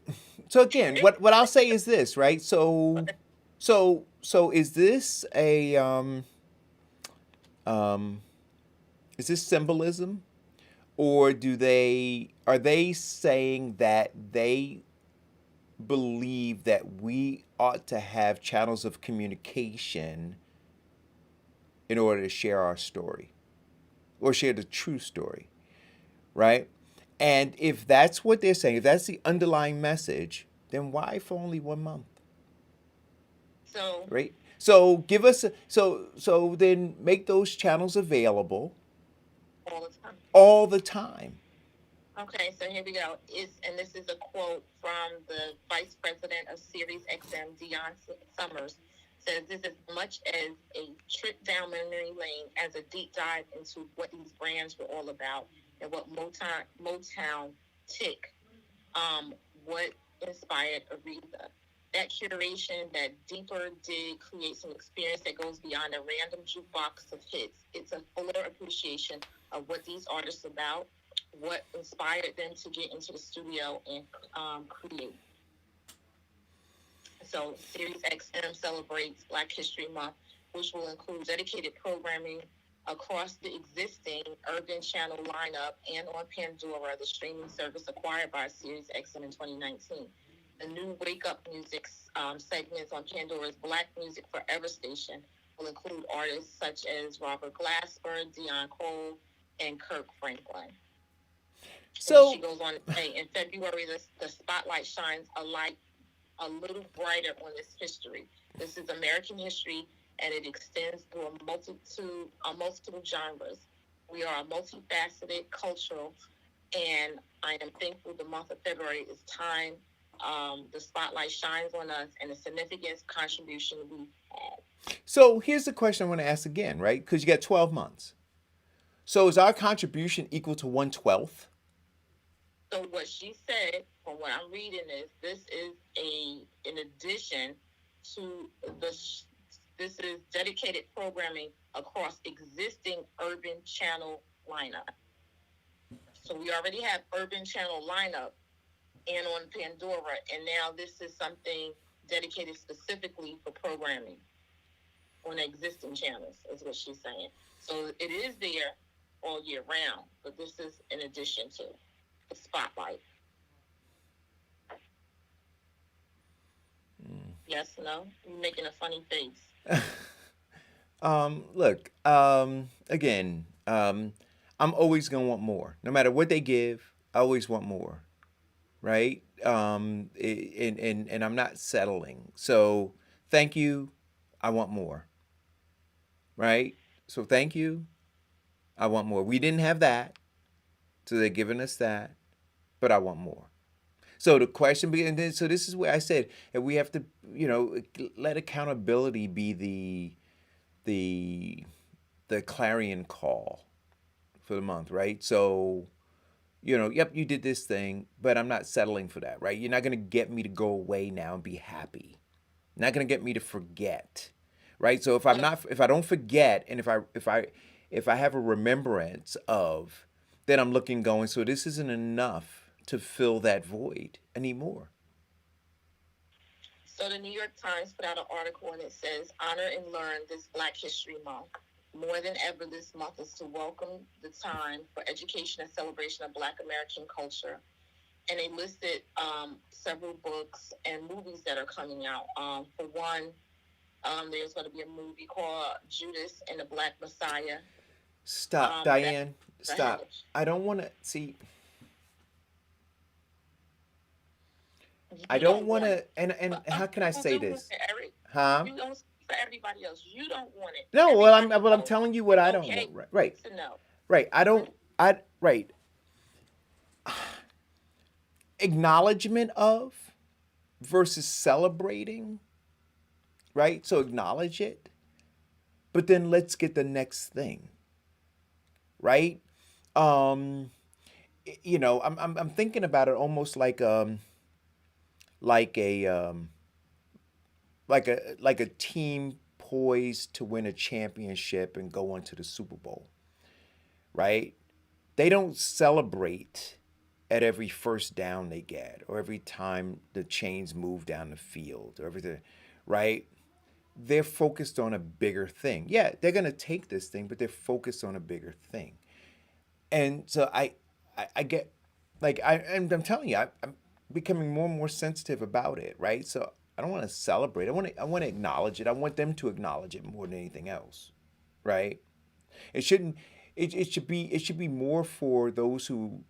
so again, what I'll say is this, right? So is this a um, is this symbolism, or are they saying that they believe that we ought to have channels of communication in order to share our story or share the true story, right? And if that's what they're saying, if that's the underlying message, then why for only 1 month, So, right? So give us so then make those channels available all the time. all the time. Okay, so here we go. And this is a quote from the Vice President of Sirius XM, Dion Summers. Says this is much as a trip down memory lane as a deep dive into what these brands were all about and what Motown tick, what inspired Aretha. That curation, that deeper dig creates an experience that goes beyond a random jukebox of hits. It's a fuller appreciation of what these artists are about, what inspired them to get into the studio and create. So Series XM celebrates Black History Month, which will include dedicated programming across the existing Urban Channel lineup and on Pandora, the streaming service acquired by Sirius XM in 2019. The new Wake Up Music segments on Pandora's Black Music Forever station will include artists such as Robert Glasper, Dion Cole, and Kirk Franklin. So and she goes on to say, in February, the spotlight shines a little brighter on this history. This is American history, and it extends through multiple genres. We are a multifaceted cultural, and I am thankful the month of February is time. The spotlight shines on us and the significant contribution we had. So here's the question I want to ask again, right? Because you got 12 months. So is our contribution equal to 1/12? So what she said, from what I'm reading, is this is in addition to this is dedicated programming across existing Urban Channel lineup. So we already have Urban Channel lineup and on Pandora, and now this is something dedicated specifically for programming on existing channels, is what she's saying. So it is there all year round, but this is in addition to the spotlight. Yes, no? You're making a funny face. Look, again, I'm always gonna want more. No matter what they give, I always want more, right? And I'm not settling. So thank you. I want more, right? So thank you. I want more. We didn't have that, so they're giving us that, but I want more. So the question begins. So this is where I said that we have to, let accountability be the clarion call for the month, right? So, yep, you did this thing, but I'm not settling for that, right? You're not gonna get me to go away now and be happy. You're not gonna get me to forget, right? So if I don't forget, and if I have a remembrance of, then I'm going. So this isn't enough to fill that void. I need more. So the New York Times put out an article and it says, honor and learn this Black History Month. More than ever, this month is to welcome the time for education and celebration of Black American culture. And they listed several books and movies that are coming out. For one, there's going to be a movie called Judas and the Black Messiah. Stop, Diane. Stop. I don't want to see. I don't want to. And how can I say this? Huh? You don't for everybody else. You don't want it. No, I'm telling you what I don't want. Right. Right. I don't. Right. Acknowledgement of versus celebrating. Right. So acknowledge it, but then let's get the next thing. Right. you know, I'm thinking about it almost like a like a team poised to win a championship and go on to the Super Bowl, right? They don't celebrate at every first down they get or every time the chains move down the field or everything, right? They're focused on a bigger thing. Yeah, they're going to take this thing, but they're focused on a bigger thing. And so I get like and I'm telling you, I'm becoming more and more sensitive about it, right? So I don't want to celebrate. I want to acknowledge it. I want them to acknowledge it more than anything else, right? It shouldn't. It should be more for those who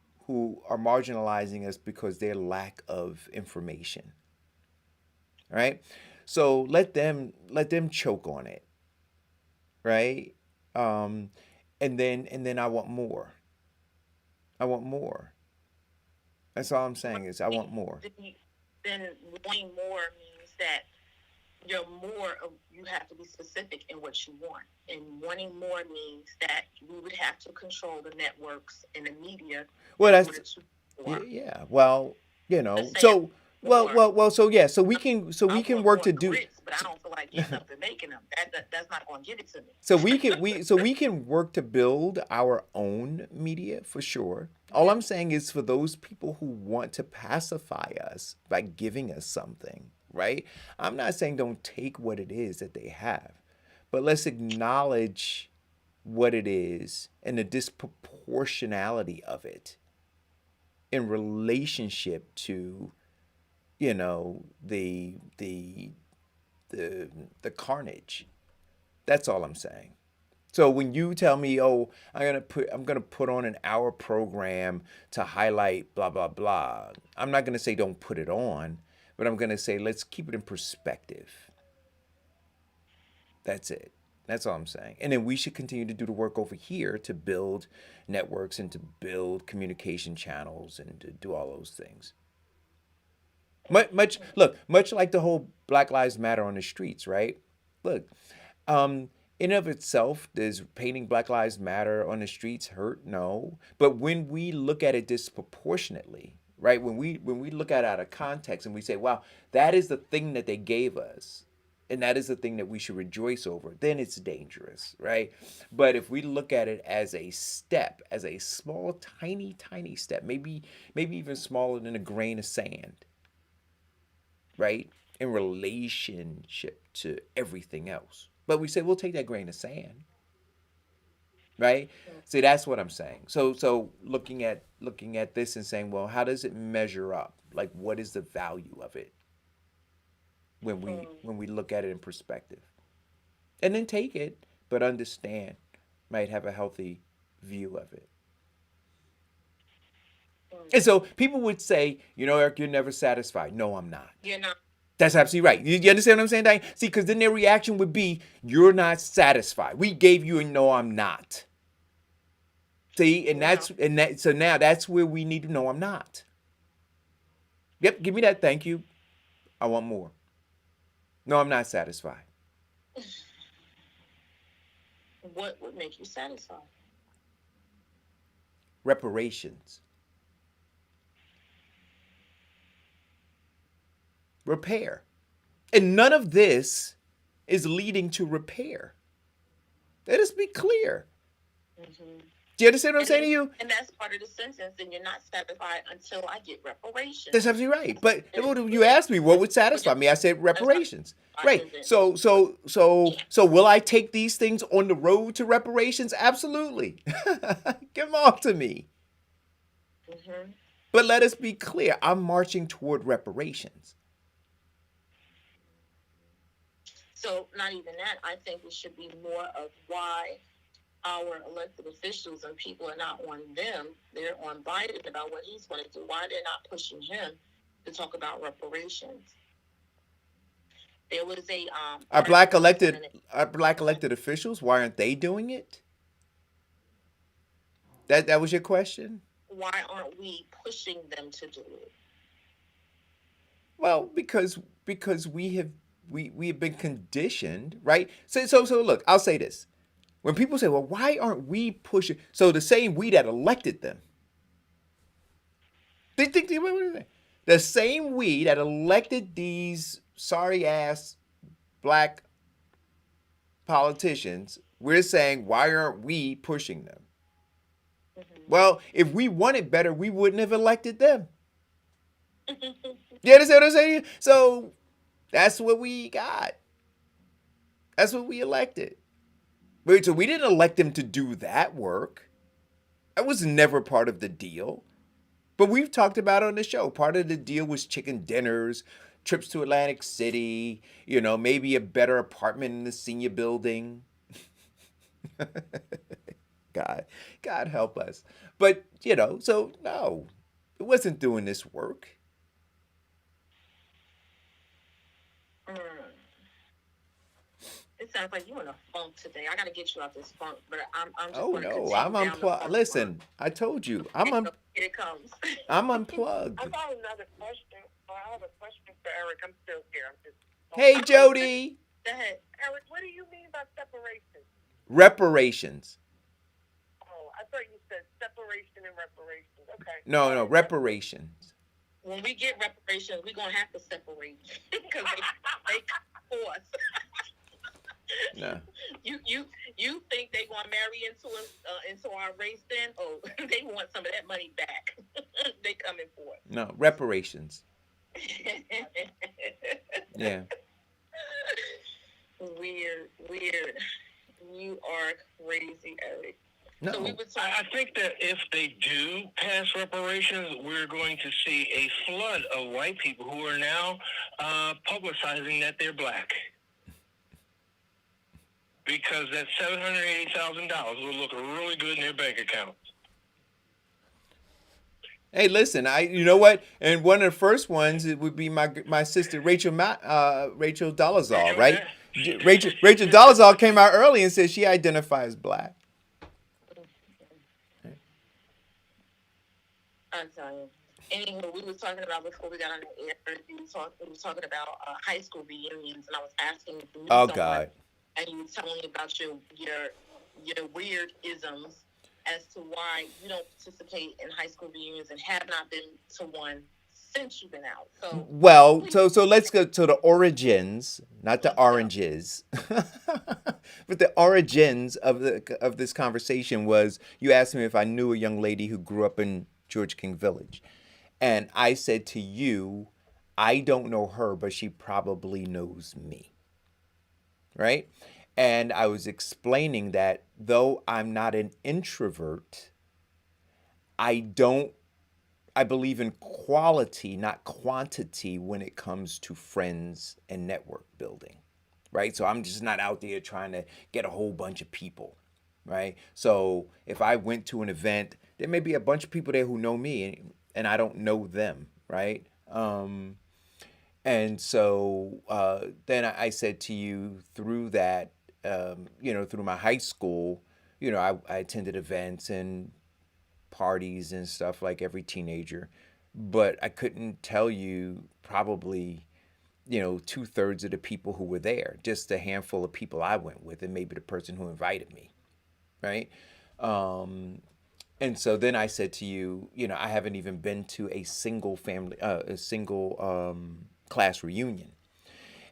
are marginalizing us because their lack of information, right? So let them choke on it, right? Um, and then I want more. I want more. That's all I'm saying is I want more. Then wanting more means that you're more of, you have to be specific in what you want. And wanting more means that we would have to control the networks and the media Well, in order that's to yeah. Well, you know. let's say So more. so yeah. I We can want work more to do. grits, but I don't feel like getting up and making them. That's not going to give it to me. So we can work to build our own media for sure. All I'm saying is for those people who want to pacify us by giving us something, right? I'm not saying don't take what it is that they have, but let's acknowledge what it is and the disproportionality of it in relationship to, you know, the carnage. That's all I'm saying. So when you tell me, "Oh, I'm gonna put on an hour program to highlight blah blah blah," I'm not gonna say don't put it on, but I'm gonna say let's keep it in perspective. That's it. That's all I'm saying. And then we should continue to do the work over here to build networks and to build communication channels and to do all those things. Much like the whole Black Lives Matter on the streets, right? Look, in of itself, does painting Black Lives Matter on the streets hurt? No. But when we look at it disproportionately, right? When we look at it out of context and we say, wow, that is the thing that they gave us, and that is the thing that we should rejoice over, then it's dangerous, right? But if we look at it as a step, as a small, tiny step, maybe even smaller than a grain of sand, right? In relationship to everything else. But we say we'll take that grain of sand, right? See, that's what I'm saying. So looking at this and saying, well, how does it measure up? Like what is the value of it when we look at it in perspective? And then take it, but understand, might have a healthy view of it. And so people would say, you know, Eric, you're never satisfied. No, I'm not. You're not. That's absolutely right. You understand what I'm saying, Diane? See, because then their reaction would be, you're not satisfied. We gave you a no, I'm not. See, so now that's where we need to know I'm not. Yep, give me that. Thank you. I want more. No, I'm not satisfied. What would make you satisfied? Reparations. Repair. And none of this is leading to repair. Let us be clear. Mm-hmm. Do you understand what I'm saying to you? And that's part of the sentence. And you're not satisfied until I get reparations. That's absolutely right. But you asked me what would satisfy me. I said reparations. Right. So will I take these things on the road to reparations? Absolutely. Give them all to me. Mm-hmm. But let us be clear. I'm marching toward reparations. So not even that. I think it should be more of why our elected officials and people are not on them. They're on Biden about what he's going to do. Why they're not pushing him to talk about reparations. There was our black elected officials. Why aren't they doing it? That was your question? Why aren't we pushing them to do it? Well, because we have been conditioned, right? So look, I'll say this. When people say, well, why aren't we pushing? So the same we that elected them, What do you think? The same we that elected these sorry ass black politicians, we're saying, why aren't we pushing them? Well, if we wanted better, we wouldn't have elected them. You understand what I'm saying? So that's what we got. That's what we elected. So we didn't elect them to do that work. That was never part of the deal. But we've talked about it on the show. Part of the deal was chicken dinners, trips to Atlantic City, maybe a better apartment in the senior building. God help us. But, so no, it wasn't doing this work. It sounds like you're in a funk today. I got to get you out this funk, but I'm just Oh going to no, continue I'm down the unplugged. funk Listen, I told you, Here it comes. I'm unplugged. I got another question. I have a question for Eric. I'm still here. I'm just. Hey, Jody. Go ahead. Eric, what do you mean by separation? Reparations. Oh, I thought you said separation and reparations. Okay. No, reparations. When we get reparations, we're going to have to separate because they force. No. You think they gonna marry into our race then? Oh, they want some of that money back. They coming for it. No, reparations. Yeah. Weird. You are crazy, Eric. No. So we were talking. I think that if they do pass reparations, we're going to see a flood of white people who are now publicizing that they're black. Because that $780,000 will look really good in their bank account. Hey, listen, you know what? And one of the first ones, it would be my sister Rachel Dolezal, right? Rachel Dolezal came out early and said she identifies as black. I'm telling you. Anyway, we were talking about before we got on the air. We were talking about high school reunions, and I was asking if you knew someone, God. and you were telling me about your weird isms as to why you don't participate in high school reunions and have not been to one since you've been out. So well, so let's go to the origins, not the oranges, but the origins of this conversation was you asked me if I knew a young lady who grew up in George King Village, and I said to you, I don't know her, but she probably knows me. Right? And I was explaining that though I'm not an introvert, I believe in quality, not quantity when it comes to friends and network building, right? So I'm just not out there trying to get a whole bunch of people, right? So if I went to an event, there may be a bunch of people there who know me and I don't know them, right? And so then I said to you through that, through my high school, I attended events and parties and stuff like every teenager, but I couldn't tell you probably, 2/3 of the people who were there, just a handful of people I went with and maybe the person who invited me, right? And so then I said to you, I haven't even been to a single class reunion.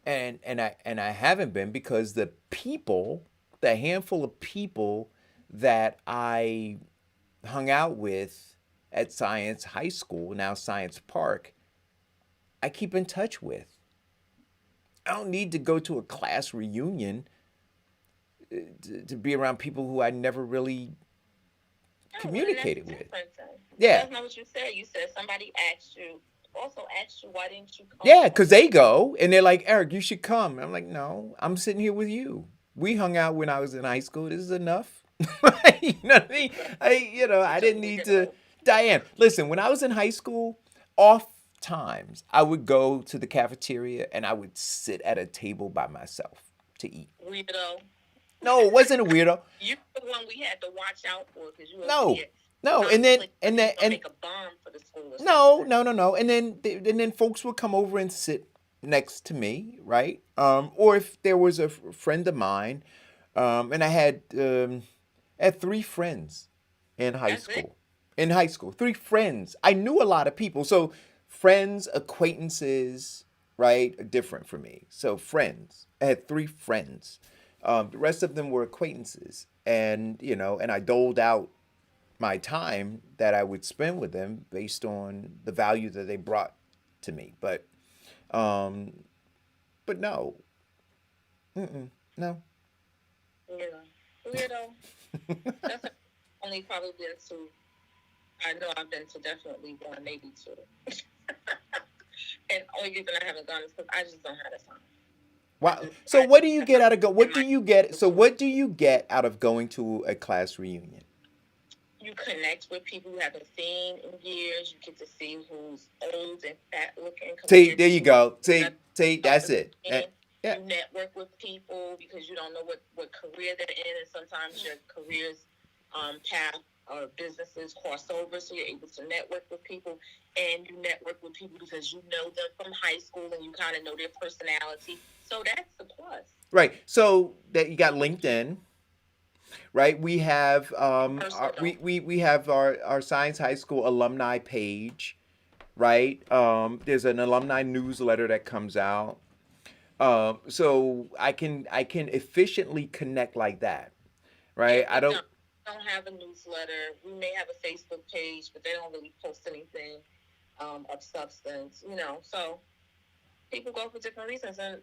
And I haven't been because the handful of people that I hung out with at Science High School, now Science Park, I keep in touch with. I don't need to go to a class reunion to be around people who I never really communicated with. Yeah. That's not what you said. You said somebody asked you, why didn't you come? Yeah, because they go and they're like, Eric, you should come. I'm like, no, I'm sitting here with you. We hung out when I was in high school. This is enough. You know what I mean? I didn't need to. Diane, listen, when I was in high school, oft times I would go to the cafeteria and I would sit at a table by myself to eat. Weirdo. No, it wasn't a weirdo. You're the one we had to watch out for because you were No, and then make a bomb for the school. No. And then folks would come over and sit next to me, right? Or if there was a friend of mine, and I had 3 friends in high school. in high school. 3 friends. I knew a lot of people. So friends, acquaintances, right, are different for me. So friends. I had 3 friends. The rest of them were acquaintances. And, and I doled out my time that I would spend with them based on the value that they brought to me. Um, but no, no. Weirdo. That's only probably been to. I know I've been to definitely 1, maybe 2. And only reason I haven't gone is because I just don't have the time. Wow. So what do you get out of what do you get? So what do you get out of going to a class reunion? You connect with people you haven't seen in years. You get to see who's old and fat looking. See, there you go. See, that's it. Yeah. You network with people because you don't know what career they're in, and sometimes your career's path or businesses cross over, so you're able to network with people, and you network with people because you know them from high school and you kind of know their personality. So that's the plus. Right. So that you got LinkedIn. Right. We have we have our Science High School alumni page. Right. There's an alumni newsletter that comes out. So I can efficiently connect like that. Right. I don't have a newsletter. We may have a Facebook page, but they don't really post anything of substance, So people go for different reasons, and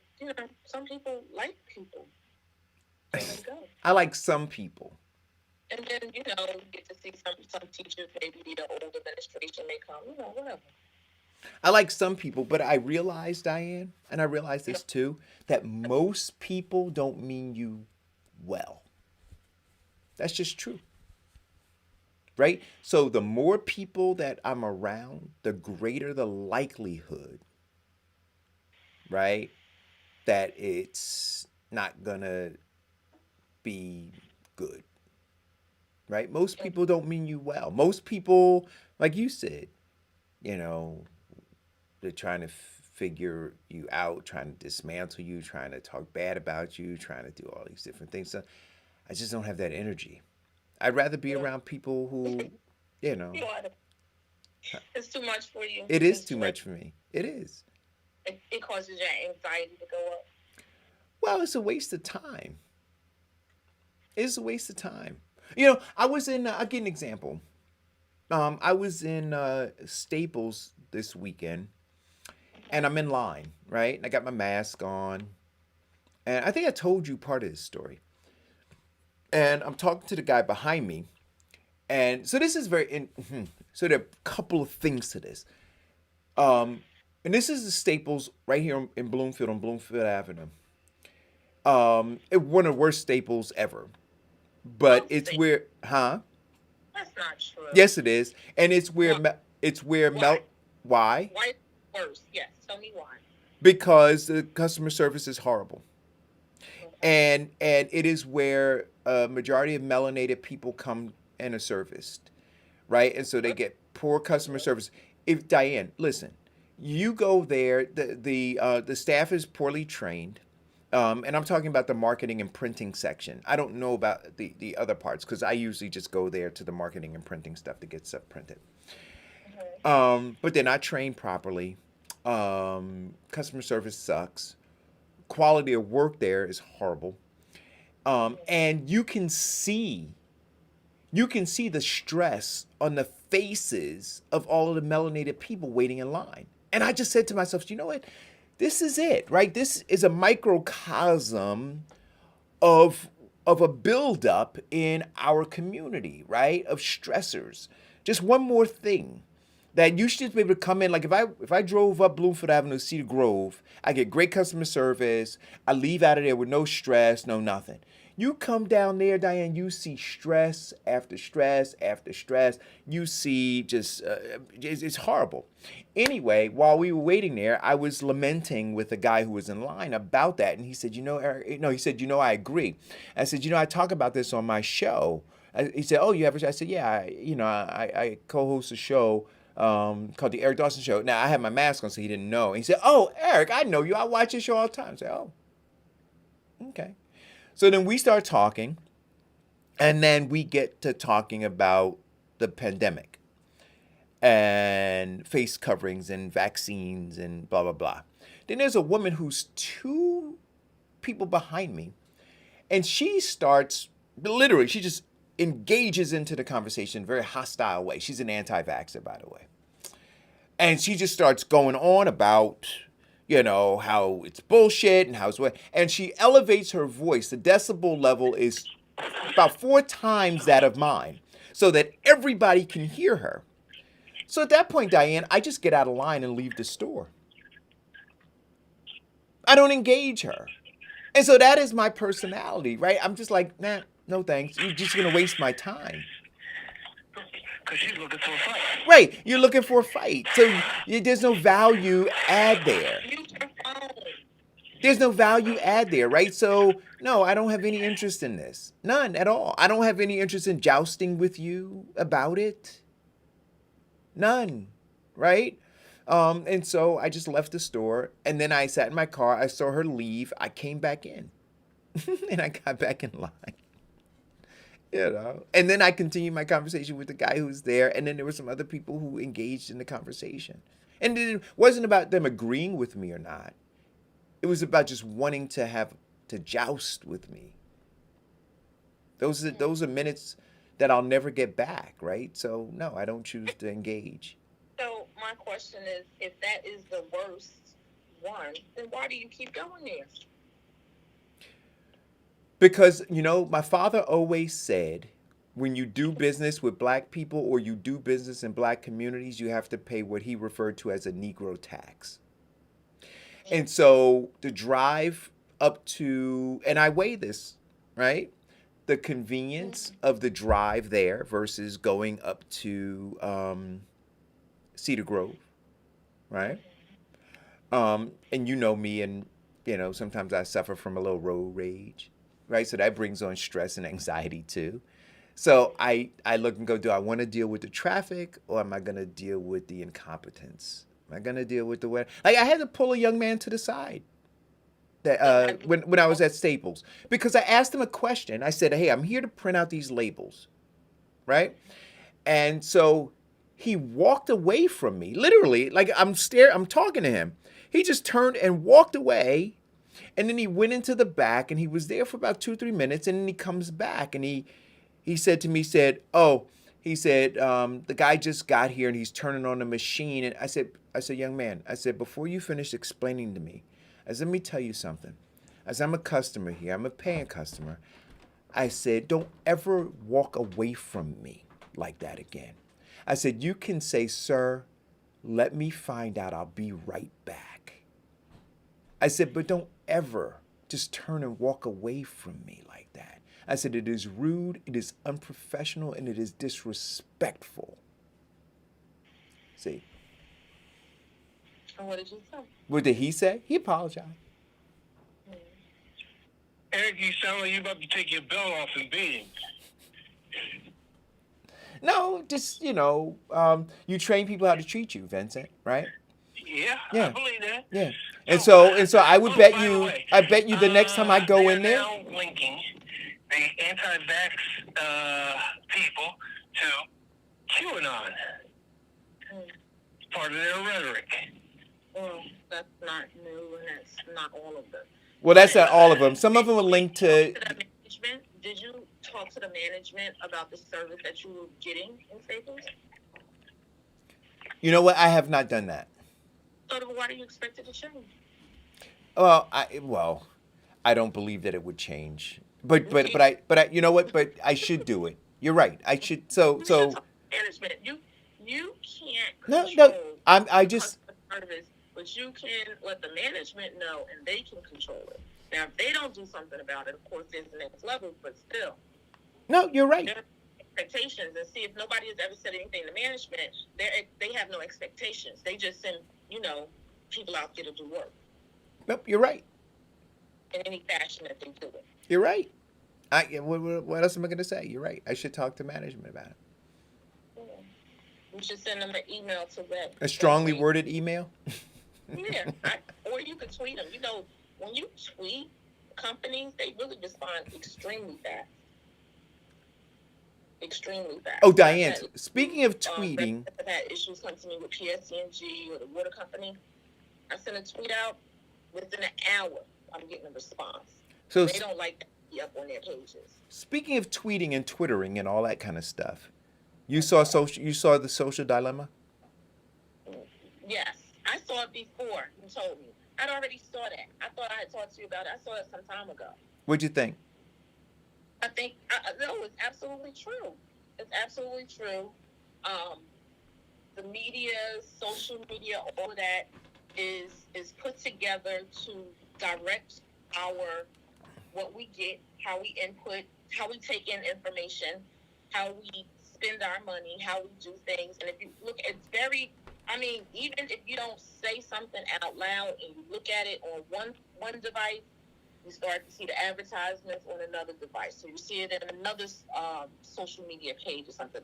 some people like people. So they go. I like some people. And then you get to see some teachers, maybe the old administration may come, whatever. I like some people, but I realize, Diane, and I realize this too, that most people don't mean you well. That's just true. Right? So the more people that I'm around, the greater the likelihood, right, that it's not gonna be good. Right? Most people don't mean you well. Most people, like you said, they're trying to figure you out, trying to dismantle you, trying to talk bad about you, trying to do all these different things. So I just don't have that energy. I'd rather be around people who, It's too much for you. It is too much for me. It is. It causes your anxiety to go up. Well, it's a waste of time. It's a waste of time. I was in, I'll give an example. I was in Staples this weekend, and I'm in line, right? And I got my mask on. And I think I told you part of this story. And I'm talking to the guy behind me. And so this is so there are a couple of things to this. And this is the Staples right here in Bloomfield, on Bloomfield Avenue. One of the worst Staples ever. But it's where, That's not true. Yes, it is. And it's where, Why? Why? Why worse? Yes, tell me why. Because the customer service is horrible. And it is where a majority of melanated people come and are serviced, right? And so they get poor customer service. If Diane, listen, you go there, the staff is poorly trained, and I'm talking about the marketing and printing section. I don't know about the other parts because I usually just go there to the marketing and printing stuff to get stuff printed. But they're not trained properly. Customer service sucks. Quality of work there is horrible. And you can see the stress on the faces of all of the melanated people waiting in line. And I just said to myself, you know what? This is it, right? This is a microcosm of a buildup in our community, right? Of stressors. Just one more thing that you should be able to come in. Like if I drove up Bloomfield Avenue to Cedar Grove, I get great customer service. I leave out of there with no stress, no nothing. You come down there, Diane, you see stress after stress after stress. You see just, it's horrible. Anyway, while we were waiting there, I was lamenting with a guy who was in line about that. And he said, Eric, no, he said, I agree. I said, I talk about this on my show. He said, oh, you have a show? I said, yeah, I co-host a show called The Eric Dawson Show. Now, I had my mask on, so he didn't know. And he said, oh, Eric, I know you. I watch your show all the time. I said, oh, okay. So then we start talking, and then we get to talking about the pandemic, and face coverings and vaccines and blah, blah, blah. Then there's a woman who's two people behind me, and she starts, literally, she just engages into the conversation in a very hostile way. She's an anti-vaxxer, by the way. And she just starts going on about, how it's bullshit and how it's what. And she elevates her voice. The decibel level is about 4 times that of mine so that everybody can hear her. So at that point, Diane, I just get out of line and leave the store. I don't engage her. And so that is my personality, right? I'm just like, nah, no thanks. You're just going to waste my time. Because she's looking for a fight. Right. You're looking for a fight. So there's no value add there. There's no value add there, right? So, no, I don't have any interest in this. None at all. I don't have any interest in jousting with you about it. None, right? And so I just left the store, and then I sat in my car. I saw her leave. I came back in, and I got back in line. And then I continued my conversation with the guy who was there, and then there were some other people who engaged in the conversation. And it wasn't about them agreeing with me or not. It was about just wanting to joust with me. Those are minutes that I'll never get back, right? So no, I don't choose to engage. So my question is, if that is the worst one, then why do you keep going there? Because, my father always said, when you do business with black people or you do business in black communities, you have to pay what he referred to as a Negro tax. And so the drive up to, and I weigh this, right? The convenience of the drive there versus going up to Cedar Grove, right? And you know me, and, sometimes I suffer from a little road rage. Right, so that brings on stress and anxiety too. So I look and go, do I want to deal with the traffic, or am I going to deal with the incompetence? Am I going to deal with the weather? Like, I had to pull a young man to the side that when I was at Staples, because I asked him a question. I said, hey, I'm here to print out these labels, right? And so he walked away from me, literally, like I'm talking to him. He just turned and walked away. And then he went into the back, and he was there for about 2-3 minutes, and then he comes back, and he said to me, the guy just got here, and he's turning on the machine. And I said, young man, before you finish explaining to me, let me tell you something. I'm a customer here. I'm a paying customer. I said, don't ever walk away from me like that again. I said, you can say, sir, let me find out. I'll be right back. I said, but don't ever just turn and walk away from me like that. I said, it is rude, it is unprofessional, and it is disrespectful. See? And what did you say? What did he say? He apologized. Eric, you sound like you about to take your belt off and beat him. No, just, you train people how to treat you, Vincent, right? Yeah, Yeah. I believe that. Yeah. And so I would bet you, the next time I go in there. Now linking the anti-vax people to QAnon. Part of their rhetoric. Well, that's not new, and that's not all of them. Well, that's not all of them. Some of them are linked to. Did you talk to the management about the service that you were getting in Staples? You know what? I have not done that. So why do you expect it to change? Well, I don't believe that it would change. But you know what? But I should do it. You're right. I should. So management, you can't no. control I just. Service, but you can let the management know, and they can control it. Now, if they don't do something about it, of course, there's the next level. But still. No, you're right. There are expectations, and see if nobody has ever said anything to management. They have no expectations. They just send people out there to do work. Nope, you're right. In any fashion that they do it. You're right. What else am I going to say? You're right. I should talk to management about it. Yeah. You should send them an email to that. A strongly worded email? Yeah. Or you could tweet them. When you tweet companies, they really respond extremely fast. extremely fast. Oh, I've Diane, had, speaking of residents tweeting, have had issues come to me with PSCNG or the water company. I send a tweet out, within an hour, I'm getting a response. so They don't like that to be up on their pages. speaking of tweeting and twittering and all that kind of stuff, you saw the social dilemma? Yes, I saw it before you told me. I'd already saw that. I thought I had talked to you about it. I saw it some time ago. What'd you think? I think no, it's absolutely true. It's absolutely true. The media, social media, all of that is put together to direct our what we get, how we input, how we take in information, how we spend our money, how we do things. And if you look, it's very. I mean, even if you don't say something out loud and you look at it on one device, you start to see the advertisements on another device. So you see it in another social media page or something.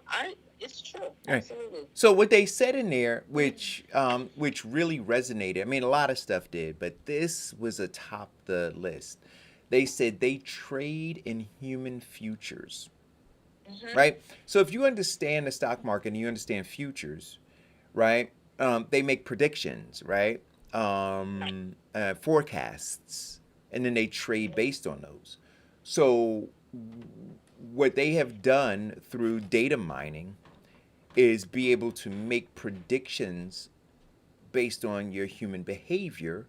It's true. Absolutely. Right. So what they said in there, which really resonated. I mean, a lot of stuff did, but this was atop the list. They said they trade in human futures. Mm-hmm. Right. So if you understand the stock market and you understand futures, right? They make predictions, right? Forecasts, and then they trade based on those. So what they have done through data mining is be able to make predictions based on your human behavior,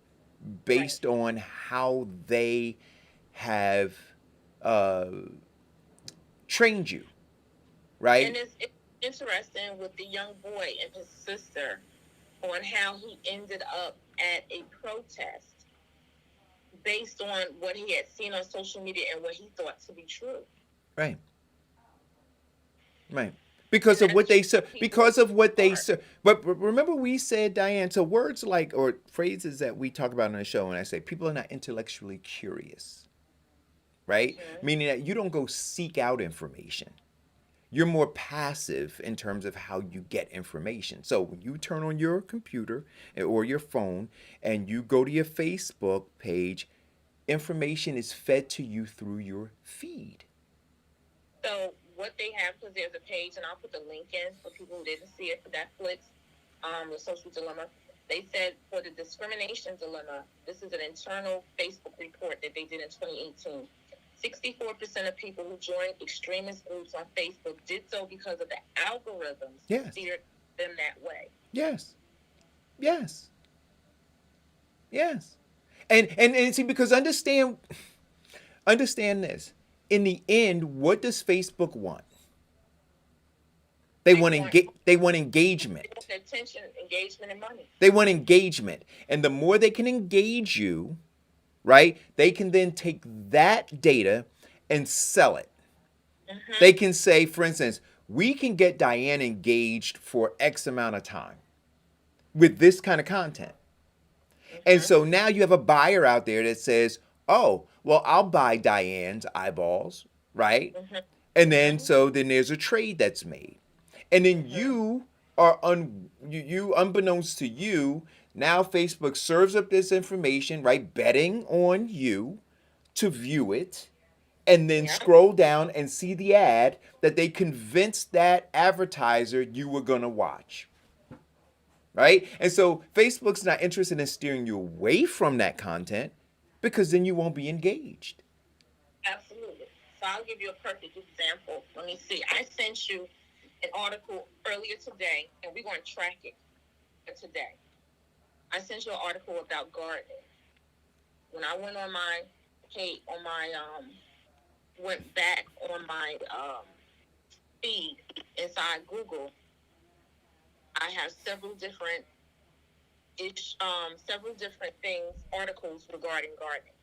based on how they have trained you, right? And it's interesting with the young boy and his sister on how he ended up at a protest based on what he had seen on social media and what he thought to be true. Right. Right. Because of what they said. Because of what they said. But remember, we said, Diane. So words like or phrases that we talk about on the show, and I say people are not intellectually curious, right? Mm-hmm. Meaning that you don't go seek out information. You're more passive in terms of how you get information. So when you turn on your computer or your phone and you go to your Facebook page, information is fed to you through your feed. So what they have, because there's a page, and I'll put the link in for people who didn't see it, for Netflix, the social dilemma. They said for the discrimination dilemma, this is an internal Facebook report that they did in 2018. 64% of people who joined extremist groups on Facebook did so because of the algorithms steered them that way. Yes. Yes. Yes. And see, because understand this. In the end, what does Facebook want? They want engagement. They want attention, engagement, and money. They want engagement. And the more they can engage you, right, they can then take that data and sell it. Mm-hmm. They can say, for instance, we can get Diane engaged for X amount of time with this kind of content. Mm-hmm. And so now you have a buyer out there that says, oh, well, I'll buy Diane's eyeballs, right? Mm-hmm. And then so then there's a trade that's made. And then you are unbeknownst to you, now Facebook serves up this information, right, betting on you to view it and then scroll down and see the ad that they convinced that advertiser you were going to watch. Right? And so Facebook's not interested in steering you away from that content because then you won't be engaged. Absolutely. So I'll give you a perfect example. Let me see. I sent you an article earlier today, and we're going to track it today. I sent you an article about gardening. When I went on my page, went back on my feed inside Google, I have several different things, articles regarding gardening.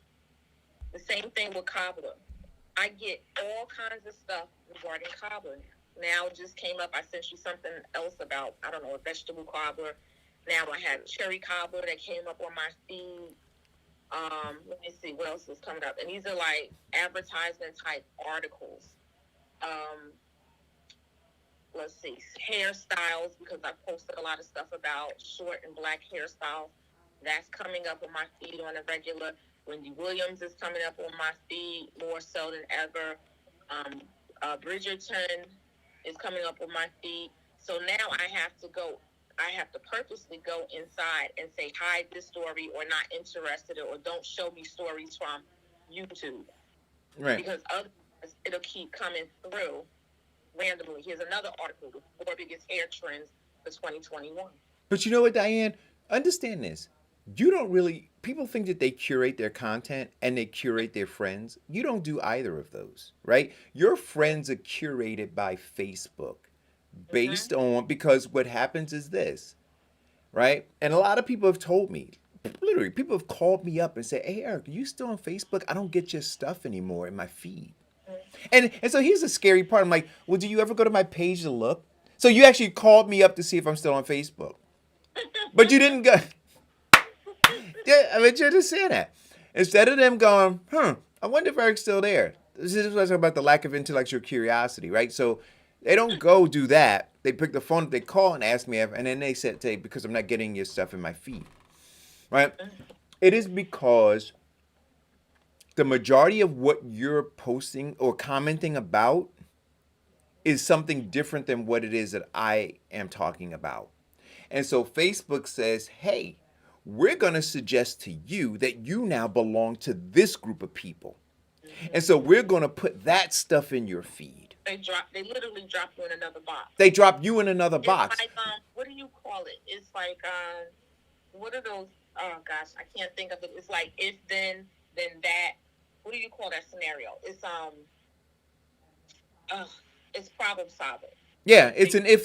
The same thing with cobbler. I get all kinds of stuff regarding cobbler now. It just came up. I sent you something else about, I don't know, a vegetable cobbler. Now I have cherry cobbler that came up on my feed. Let me see what else is coming up. And these are like advertisement type articles. Let's see, hairstyles, because I posted a lot of stuff about short and black hairstyles. That's coming up on my feed on a regular. Wendy Williams is coming up on my feed more so than ever. Bridgerton, is coming up on my feed. So now I have to purposely go inside and say, hide this story or not interested or don't show me stories from YouTube. Right. Because otherwise it'll keep coming through randomly. Here's another article, the 4 biggest hair trends for 2021. But you know what, Diane? Understand this. You don't really, people think that they curate their content and they curate their friends. You don't do either of those, right? Your friends are curated by Facebook based on, because what happens is this, right? And a lot of people have told me, literally, people have called me up and said, hey, Eric, are you still on Facebook? I don't get your stuff anymore in my feed. And so here's the scary part. I'm like, well, do you ever go to my page to look? So you actually called me up to see if I'm still on Facebook. But you didn't go. Yeah, I mean, you understand that. Instead of them going, I wonder if Eric's still there. This is what I'm talking about, the lack of intellectual curiosity, right? So they don't go do that. They pick the phone up, they call and ask me, and then they say, because I'm not getting your stuff in my feed, right? It is because the majority of what you're posting or commenting about is something different than what it is that I am talking about. And so Facebook says, hey, we're going to suggest to you that you now belong to this group of people. And so we're going to put that stuff in your feed. They literally drop you in another box. They drop you in another box. It's like, what do you call it? It's like, what are those? Oh gosh, I can't think of it. It's like if then that. What do you call that scenario? It's problem solving. Yeah, it's an if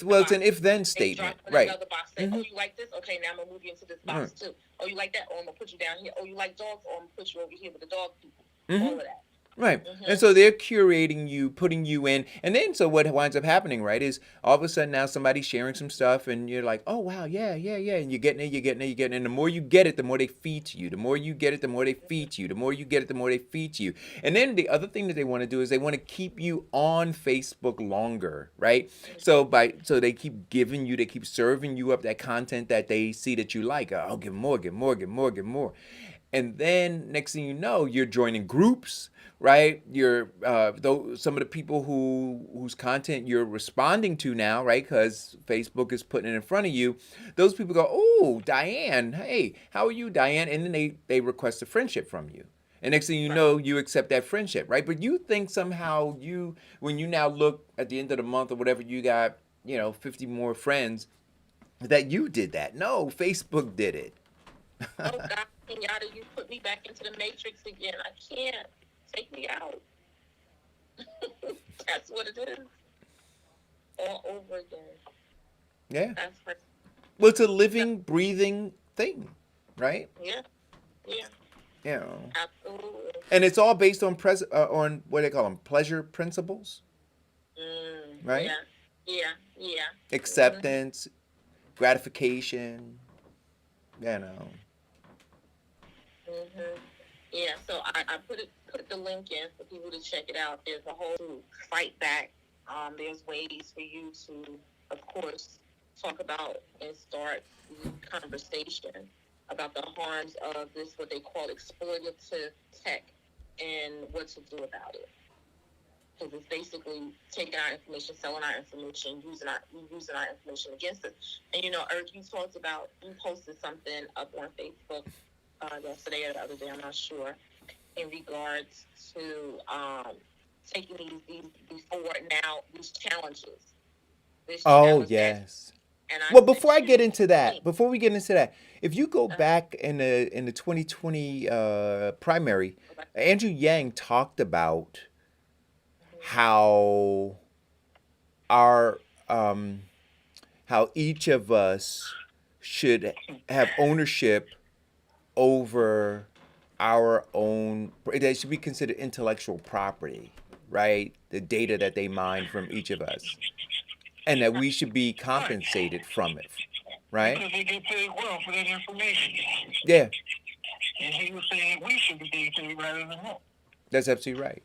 then statement, right? Another box. Say, oh, you like this? Okay, now I'm gonna move you into this box too. Oh, you like that? Oh, I'm gonna put you down here. Oh, you like dogs? Oh, I'm gonna put you over here with the dog people. All of that. Right. And so they're curating you, putting you in. And then so what winds up happening, right, is all of a sudden now somebody's sharing some stuff and you're like, oh, wow, yeah. And you're getting it. And the more you get it, the more they feed to you. The more you get it, the more they feed to you. The more you get it, the more they feed to you. And then the other thing that they want to do is they want to keep you on Facebook longer, right? So they keep giving you, they keep serving you up that content that they see that you like. Oh, give more. And then next thing you know, you're joining groups, right? You're some of the people whose content you're responding to now, right? Because Facebook is putting it in front of you. Those people go, oh, Diane, hey, how are you, Diane? And then they request a friendship from you. And next thing you know, you accept that friendship, right? But you think somehow when you now look at the end of the month or whatever, you got 50 more friends, that you did that. No, Facebook did it. Oh God, Kenyatta, you put me back into the matrix again. I can't. Take me out. That's what it is. All over again. Yeah. That's right. Well, it's a living, breathing thing, right? Yeah. Absolutely. And it's all based on on what they call them, pleasure principles, right? Yeah. Acceptance, gratification, Yeah, so I put the link in for people to check it out. There's a whole fight back. There's ways for you to, of course, talk about and start the conversation about the harms of this, what they call exploitative tech, and what to do about it. Because it's basically taking our information, selling our information, using our information against us. And Eric, you posted something up on Facebook yesterday or the other day, I'm not sure, in regards to taking these challenges. Yes. Well, before we get into that, if you go back in the 2020 primary, Andrew Yang talked about how how each of us should have ownership over our own, that should be considered intellectual property, right? The data that they mine from each of us. And that we should be compensated from it, right? Because they get paid well for that information. Yeah. And he was saying that we should be getting paid rather than him. That's absolutely right.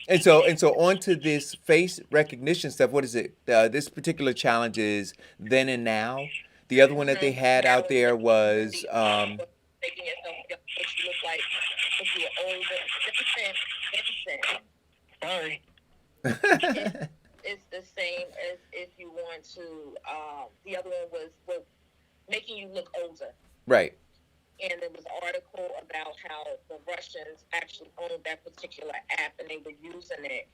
And so on to this face recognition stuff. What is it? This particular challenge is then and now. The other one that they had out there was making yourself look like you're older. Sorry. it's the same as if you want to. The other one was making you look older. Right. And there was an article about how the Russians actually owned that particular app, and they were using it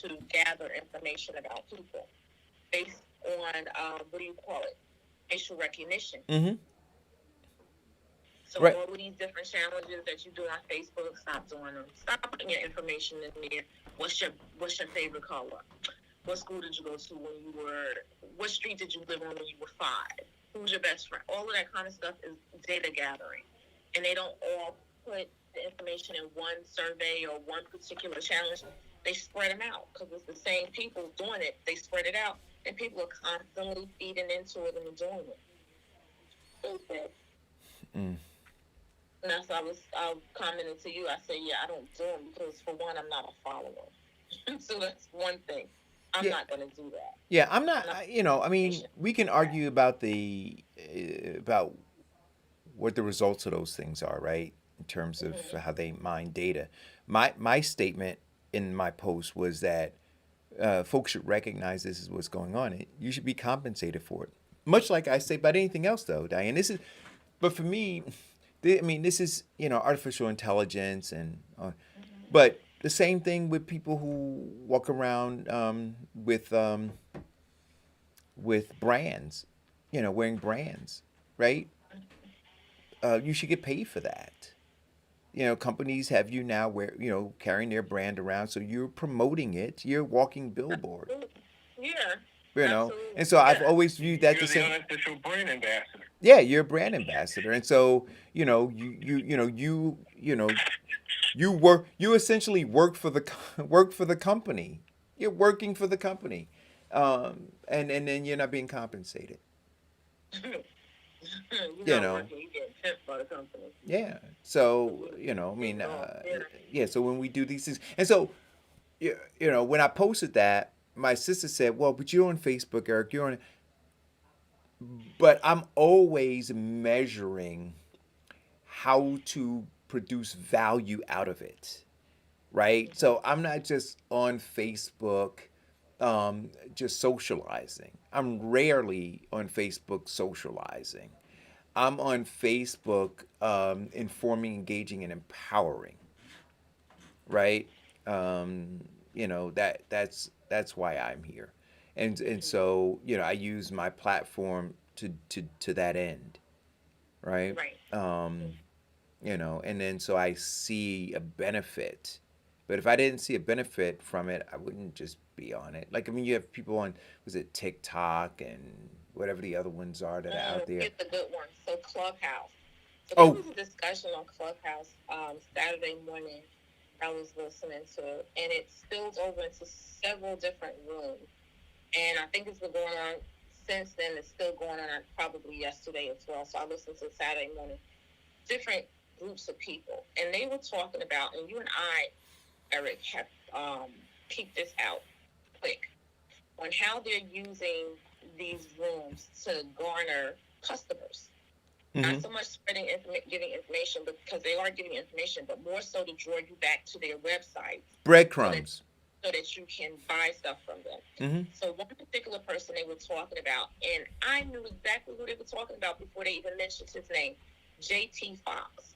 to gather information about people based on what do you call it? Facial recognition. Mm-hmm. So Right. all of these different challenges that you do on Facebook, stop doing them. Stop putting your information in there. What's your favorite color? What school did you go to when you were? What street did you live on when you were 5? Who's your best friend? All of that kind of stuff is data gathering, and they don't all put the information in one survey or one particular challenge. They spread them out because it's the same people doing it. They spread it out, and people are constantly feeding into it and doing it. Stupid. And that's why I was commenting to you. I said, yeah, I don't do them because, for one, I'm not a follower. So that's one thing. I'm not going to do that. Yeah, I'm not. I mean, we can argue about about what the results of those things are, right? In terms of how they mine data. My statement in my post was that folks should recognize this is what's going on. You should be compensated for it. Much like I say about anything else, though, Diane. But for me, this is artificial intelligence but the same thing with people who walk around with brands, wearing brands, right? You should get paid for that. Companies have you now carrying their brand around, so you're promoting it. You're a walking billboard. Yeah. Absolutely. And so I've always viewed that You're the same. the unofficial brand ambassador. Yeah, you're a brand ambassador, and so you essentially work for the company. You're working for the company, and then you're not being compensated. You're not working, you get tipped by the company. Yeah. So So when we do these things, and so when I posted that, my sister said, "Well, but you're on Facebook, Eric. You're on." But I'm always measuring how to produce value out of it, right? So I'm not just on Facebook just socializing. I'm rarely on Facebook socializing. I'm on Facebook informing, engaging, and empowering, right? That's why I'm here. And so I use my platform to that end, right? Right. And then so I see a benefit, but if I didn't see a benefit from it, I wouldn't just be on it. You have people on, was it TikTok and whatever the other ones are that are out there. It's a good one. So Clubhouse. So Oh. there was a discussion on Clubhouse Saturday morning. I was listening to it, and it spilled over into several different rooms. And I think it's been going on since then. It's still going on probably yesterday as well. So I listened to it Saturday morning. Different groups of people. And they were talking about, and you and I, Eric, have peeked this out quick, on how they're using these rooms to garner customers. Not so much giving information, but because they are giving information, but more so to draw you back to their websites. Breadcrumbs. So that you can buy stuff from them. Mm-hmm. So one particular person they were talking about, and I knew exactly who they were talking about before they even mentioned his name, J.T. Fox.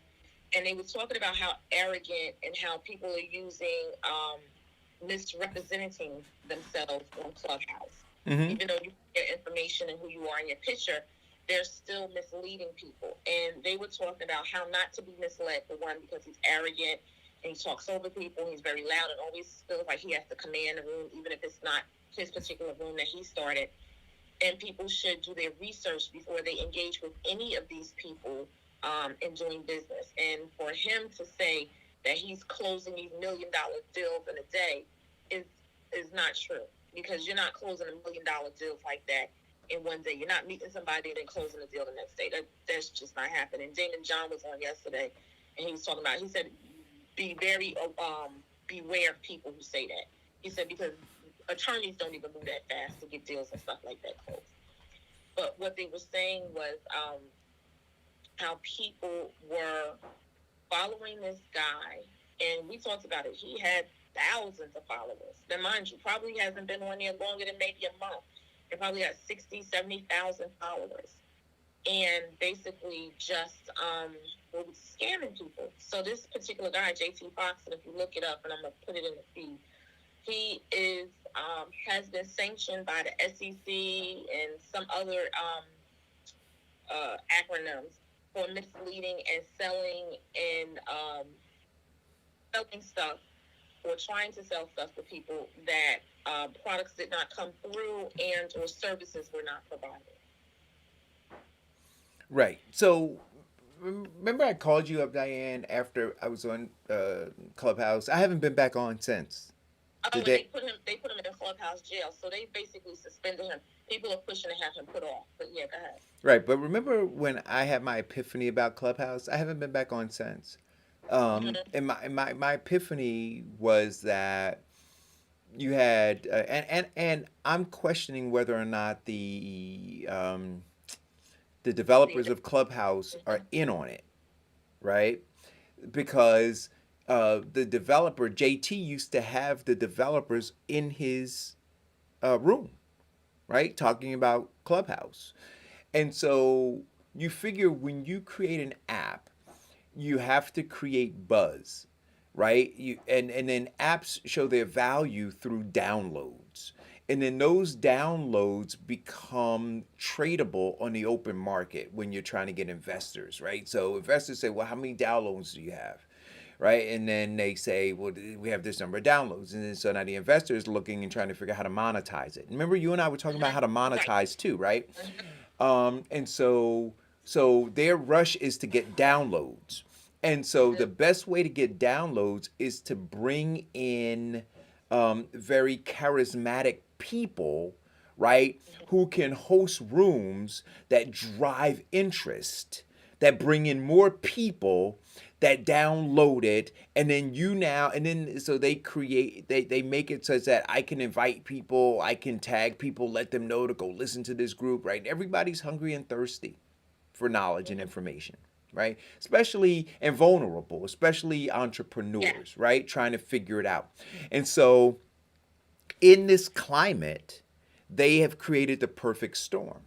And they were talking about how arrogant and how people are using, misrepresenting themselves on Clubhouse. Mm-hmm. Even though you get information and who you are in your picture, they're still misleading people. And they were talking about how not to be misled, for one, because he's arrogant and he talks over people. He's very loud and always feels like he has to command the room, even if it's not his particular room that he started. And people should do their research before they engage with any of these people in doing business. And for him to say that he's closing these $1 million deals in a day is not true, because you're not closing $1 million deals like that in one day. You're not meeting somebody and then closing the deal the next day. That's just not happening. Damon John was on yesterday, and he was talking about, he said, be very beware of people who say that. He said, because attorneys don't even move that fast to get deals and stuff like that closed. But what they were saying was how people were following this guy, and we talked about it. He had thousands of followers. Then mind you, probably hasn't been on there longer than maybe a month. They probably got 60, 70,000 followers. And basically just were scamming people. So this particular guy, JT Fox, and if you look it up, and I'm going to put it in the feed, he is has been sanctioned by the SEC and some other acronyms for misleading and selling stuff, or trying to sell stuff to people that products did not come through and or services were not provided. Right. So remember I called you up, Diane, after I was on Clubhouse. I haven't been back on since. Oh, and they put him in a clubhouse jail. So they basically suspended him. People are pushing to have him put off. But yeah, go ahead. Right, but remember when I had my epiphany about Clubhouse? I haven't been back on since. And my epiphany was that you had and I'm questioning whether or not the developers of Clubhouse are in on it, right? Because the developer JT used to have the developers in his room, right, talking about Clubhouse. And so you figure when you create an app, you have to create buzz, right? And then apps show their value through downloads. And then those downloads become tradable on the open market when you're trying to get investors, right? So investors say, well, how many downloads do you have? Right. And then they say, well, we have this number of downloads. And then so now the investor is looking and trying to figure out how to monetize it. Remember, you and I were talking about how to monetize too, right? And so their rush is to get downloads. And so the best way to get downloads is to bring in very charismatic people, right, who can host rooms that drive interest, that bring in more people that download it, and then so they make it such that I can invite people, I can tag people, let them know to go listen to this group, right? Everybody's hungry and thirsty for knowledge and information, right? Especially and vulnerable, especially entrepreneurs, right? Trying to figure it out. And so in this climate, they have created the perfect storm,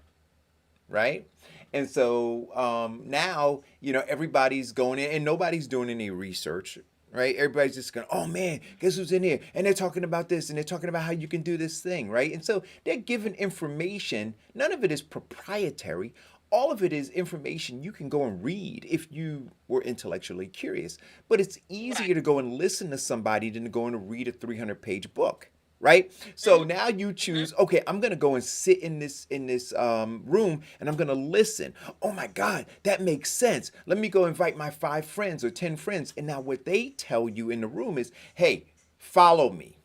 right? And so now, everybody's going in and nobody's doing any research, right? Everybody's just going, oh man, guess who's in here? And they're talking about this and they're talking about how you can do this thing, right? And so they're given information. None of it is proprietary. All of it is information you can go and read if you were intellectually curious. But it's easier to go and listen to somebody than to go and read a 300-page book. Right? So now you choose, okay, I'm going to go and sit in this room and I'm going to listen. Oh my God, that makes sense. Let me go invite my 5 friends or 10 friends. And now what they tell you in the room is, hey, follow me.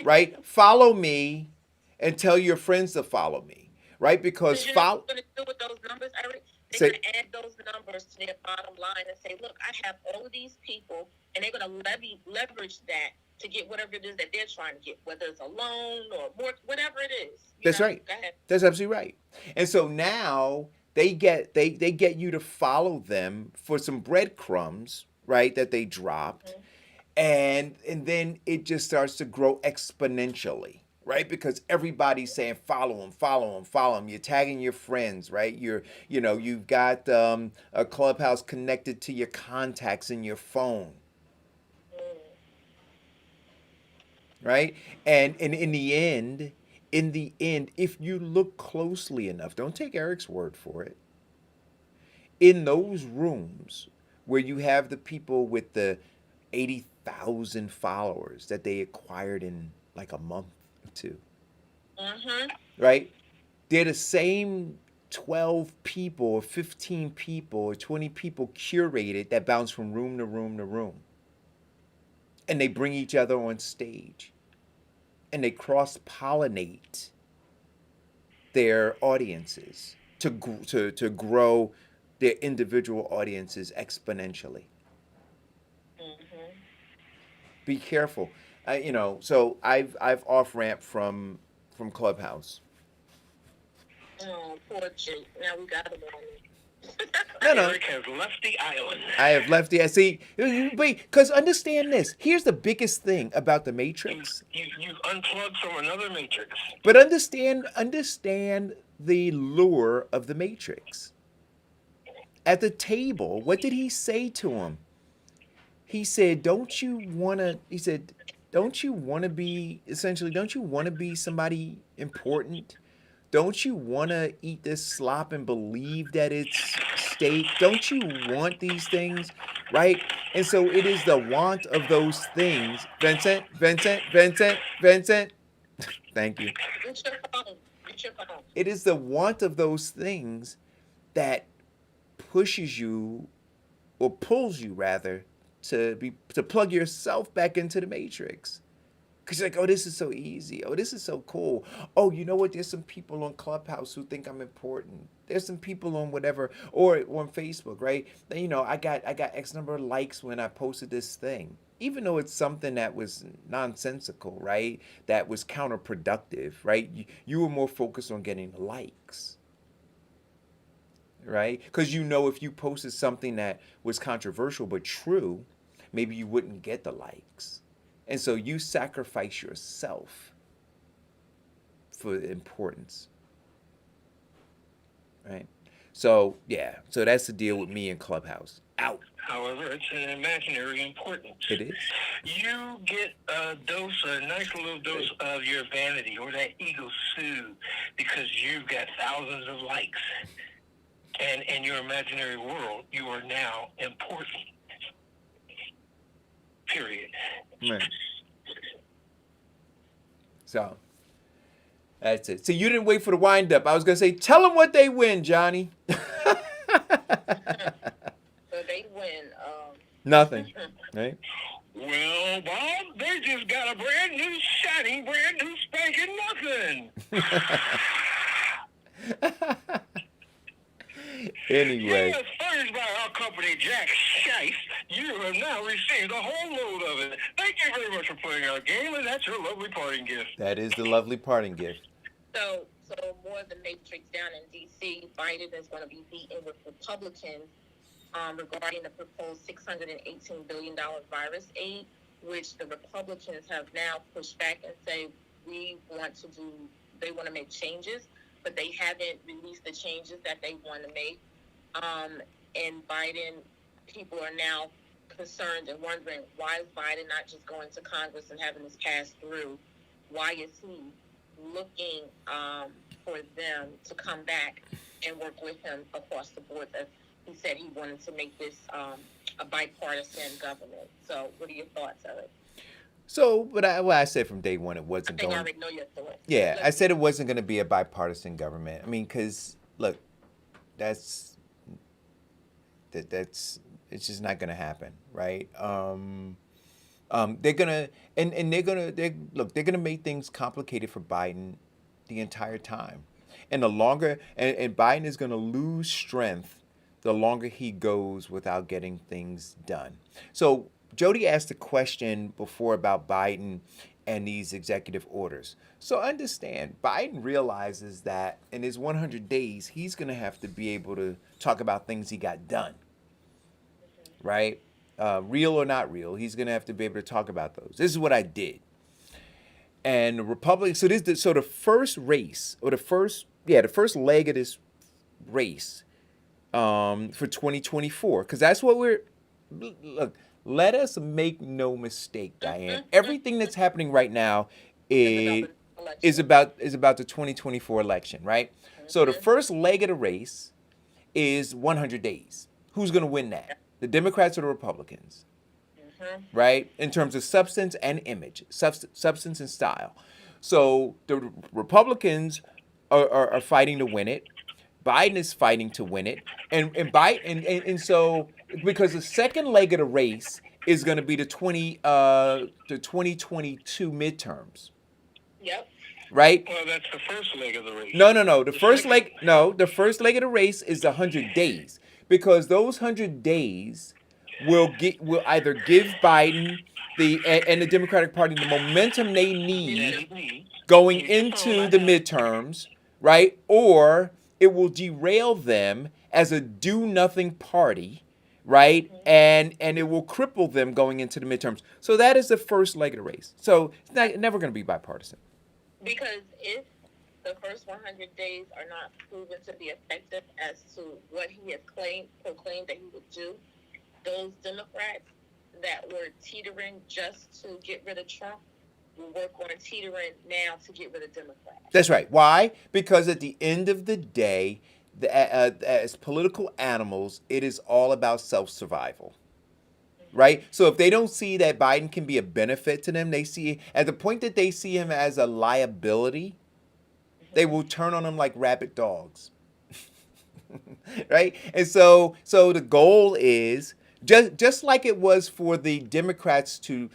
Right? Follow me and tell your friends to follow me. Right? Because follow. What they're going to do with those numbers, Eric? They're going to add those numbers to their bottom line and say, look, I have all of these people, and they're going to leverage that to get whatever it is that they're trying to get, whether it's a loan or more, whatever it is. That's right. Go ahead. That's absolutely right. And so now they get you to follow them for some breadcrumbs, right, that they dropped. And then it just starts to grow exponentially, right? Because everybody's saying follow them, follow them, follow them. You're tagging your friends, right? You've got a Clubhouse connected to your contacts in your phone. Right? And in the end, if you look closely enough, don't take Eric's word for it. In those rooms where you have the people with the 80,000 followers that they acquired in like a month or two, right? They're the same 12 people or 15 people or 20 people curated that bounce from room to room to room. And they bring each other on stage. And they cross-pollinate their audiences to grow their individual audiences exponentially. Be careful, So I've off-ramped from Clubhouse. Oh, poor Jake. Now we got him on it. No, no. Eric has left the island. I have left the. See, because understand this. Here's the biggest thing about the Matrix. You unplugged from another matrix. But understand the lure of the Matrix. At the table, what did he say to him? He said, "Don't you wanna?" He said, "Don't you wanna be essentially? Don't you wanna be somebody important? Don't you wanna eat this slop and believe that it's steak? Don't you want these things, right?" And so it is the want of those things, Vincent. Thank you. Get your phone. Get your phone. It is the want of those things that pushes you, or pulls you rather, to plug yourself back into the Matrix. Because you're like, oh, this is so easy. Oh, this is so cool. Oh, you know what? There's some people on Clubhouse who think I'm important. There's some people on whatever, or on Facebook, right? You know, I got X number of likes when I posted this thing. Even though it's something that was nonsensical, right? That was counterproductive, right? You were more focused on getting the likes, right? Because you know if you posted something that was controversial but true, maybe you wouldn't get the likes. And so you sacrifice yourself for importance, right? So, yeah. So that's the deal with me in Clubhouse. Out. However, it's an imaginary importance. It is. You get a nice little dose of your vanity or that ego soothed because you've got thousands of likes. And in your imaginary world, you are now important. Period. Right. So, that's it. So you didn't wait for the wind up. I was going to say, tell them what they win, Johnny. So they win. Nothing. Right? Well, Bob, they just got a brand new, shiny, brand new spanking nothing. Anyway. Yes, furnished by our company, Jack Shice, you have now received a whole load of it. Thank you very much for playing our game, and that's your lovely parting gift. That is the lovely parting gift. So more of the Matrix down in D.C. Biden is going to be beaten with Republicans regarding the proposed $618 billion virus aid, which the Republicans have now pushed back and say they want to make changes, but they haven't released the changes that they want to make. And Biden, people are now concerned and wondering, why is Biden not just going to Congress and having this passed through? Why is he looking for them to come back and work with him across the board? As he said, he wanted to make this a bipartisan government. So what are your thoughts, Eric? So, what I said from day one, it wasn't I going. think I already know your thoughts. Yeah, I said it wasn't going to be a bipartisan government. I mean, because look, it's just not going to happen, right? They're gonna they're gonna make things complicated for Biden the entire time, and the longer and Biden is going to lose strength the longer he goes without getting things done. So Jody asked a question before about Biden and these executive orders. So understand, Biden realizes that in his 100 days, he's going to have to be able to talk about things he got done, right? Real or not real, he's going to have to be able to talk about those. This is what I did. And the Republicans, so the first race, or the first leg of this race for 2024, because that's what look, let us make no mistake, Diane. Everything that's happening right now is about the 2024 election, right? So the first leg of the race is 100 days. Who's going to win that? The Democrats or the Republicans? Right? In terms of substance and image, substance and style. So the Republicans are fighting to win it. Biden is fighting to win it. And so because the second leg of the race is going to be the 2022 midterms. Yep. Right? Well, that's the first leg of the race. No. The first leg of the race is the 100 days, because those 100 days will either give Biden and the Democratic Party the momentum they need going into the midterms, right? Or it will derail them as a do-nothing party, right? And it will cripple them going into the midterms. So that is the first leg of the race. So it's never going to be bipartisan. Because if the first 100 days are not proven to be effective as to what he has proclaimed that he would do, those Democrats that were teetering just to get rid of Trump will work on teetering now to get rid of Democrats. That's right. Why? Because at the end of the day, as political animals, it is all about self-survival. Right? So if they don't see that Biden can be a benefit to them, they see at the point that they see him as a liability, they will turn on him like rabid dogs. Right? And so the goal is just like it was for the Democrats to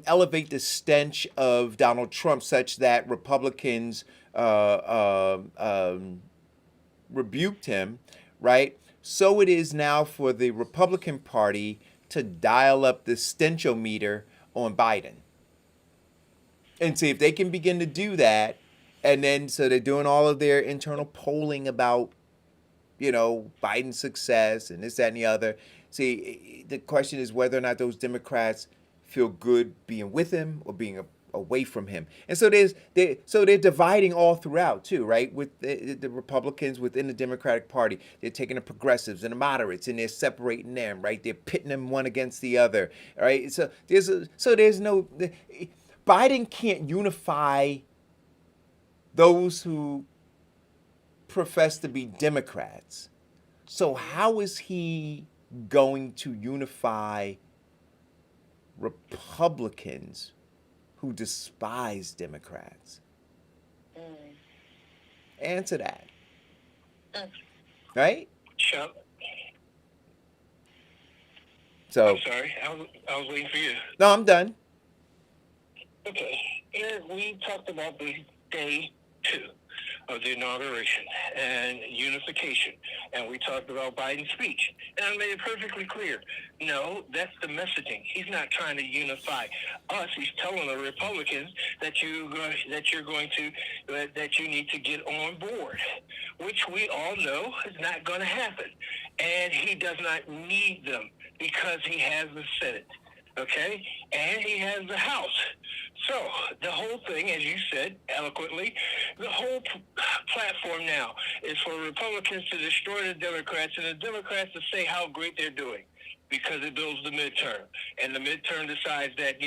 elevate the stench of Donald Trump such that Republicans rebuked him, right? So it is now for the Republican Party to dial up the stenchometer on Biden. And see if they can begin to do that. And then so they're doing all of their internal polling about, Biden's success and this, that, and the other. See, the question is whether or not those Democrats feel good being with him or being away from him. And so they're dividing all throughout too, right? With the Republicans within the Democratic Party, they're taking the progressives and the moderates and they're separating them, right? They're pitting them one against the other, right? So there's no Biden can't unify those who profess to be Democrats. So how is he going to unify Republicans who despise Democrats? Answer that. Right? Sure. So I'm sorry. I was waiting for you. no, I'm done. Okay. Eric, we talked about the day 2 of the inauguration and unification, and we talked about Biden's speech, and I made it perfectly clear. No, that's the messaging. He's not trying to unify us. He's telling the Republicans that you need to get on board, which we all know is not going to happen, and he does not need them because he has the Senate. Okay? And he has the House. So, the whole thing, as you said eloquently, the whole platform now is for Republicans to destroy the Democrats and the Democrats to say how great they're doing because it builds the midterm. And the midterm decides that,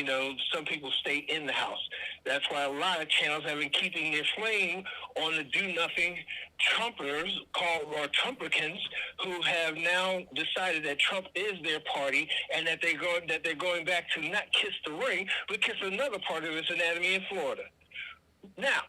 some people stay in the House. That's why a lot of channels have been keeping their flame on the do-nothing Trumpers or Trumpicans who have now decided that Trump is their party and that they're going back to not kiss the ring, but kiss another part of its anatomy in Florida. Now,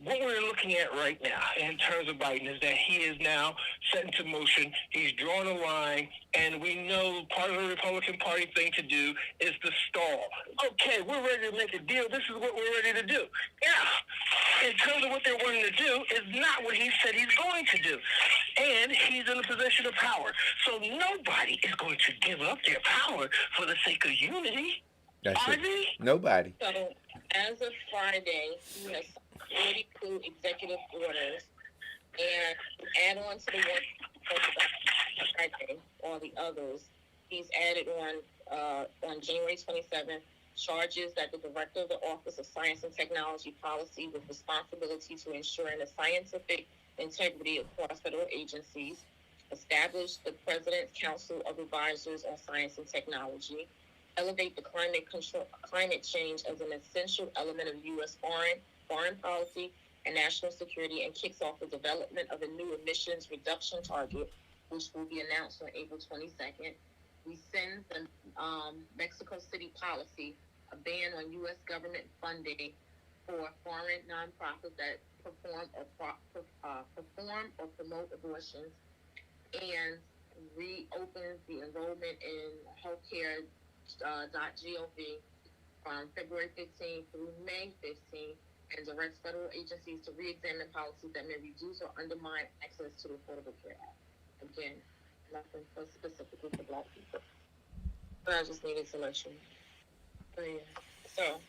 what we're looking at right now in terms of Biden is that he is now set into motion. He's drawn a line, and we know part of the Republican Party thing to do is to stall. Okay, we're ready to make a deal. This is what we're ready to do. Yeah, in terms of what they're wanting to do is not what he said he's going to do. And he's in a position of power. So nobody is going to give up their power for the sake of unity. That's Are it. they? Nobody. So, as of Friday, he has 42 executive orders, and add on to the one Friday, all the others, he's added on January 27th, charges that the director of the Office of Science and Technology Policy with responsibility to ensuring the scientific integrity across federal agencies, established the President's Council of Advisors on Science and Technology, elevate the climate change as an essential element of U.S. foreign policy and national security, and kicks off the development of a new emissions reduction target, which will be announced on April 22nd. We send the Mexico City policy, a ban on U.S. government funding for foreign nonprofits that perform or promote abortions, and reopens the enrollment in healthcare.gov from February 15th through May 15th, and directs federal agencies to re-examine policies that may reduce or undermine access to the Affordable Care Act. Again, nothing specifically for Black people. But I just needed to let you know. But yeah. So.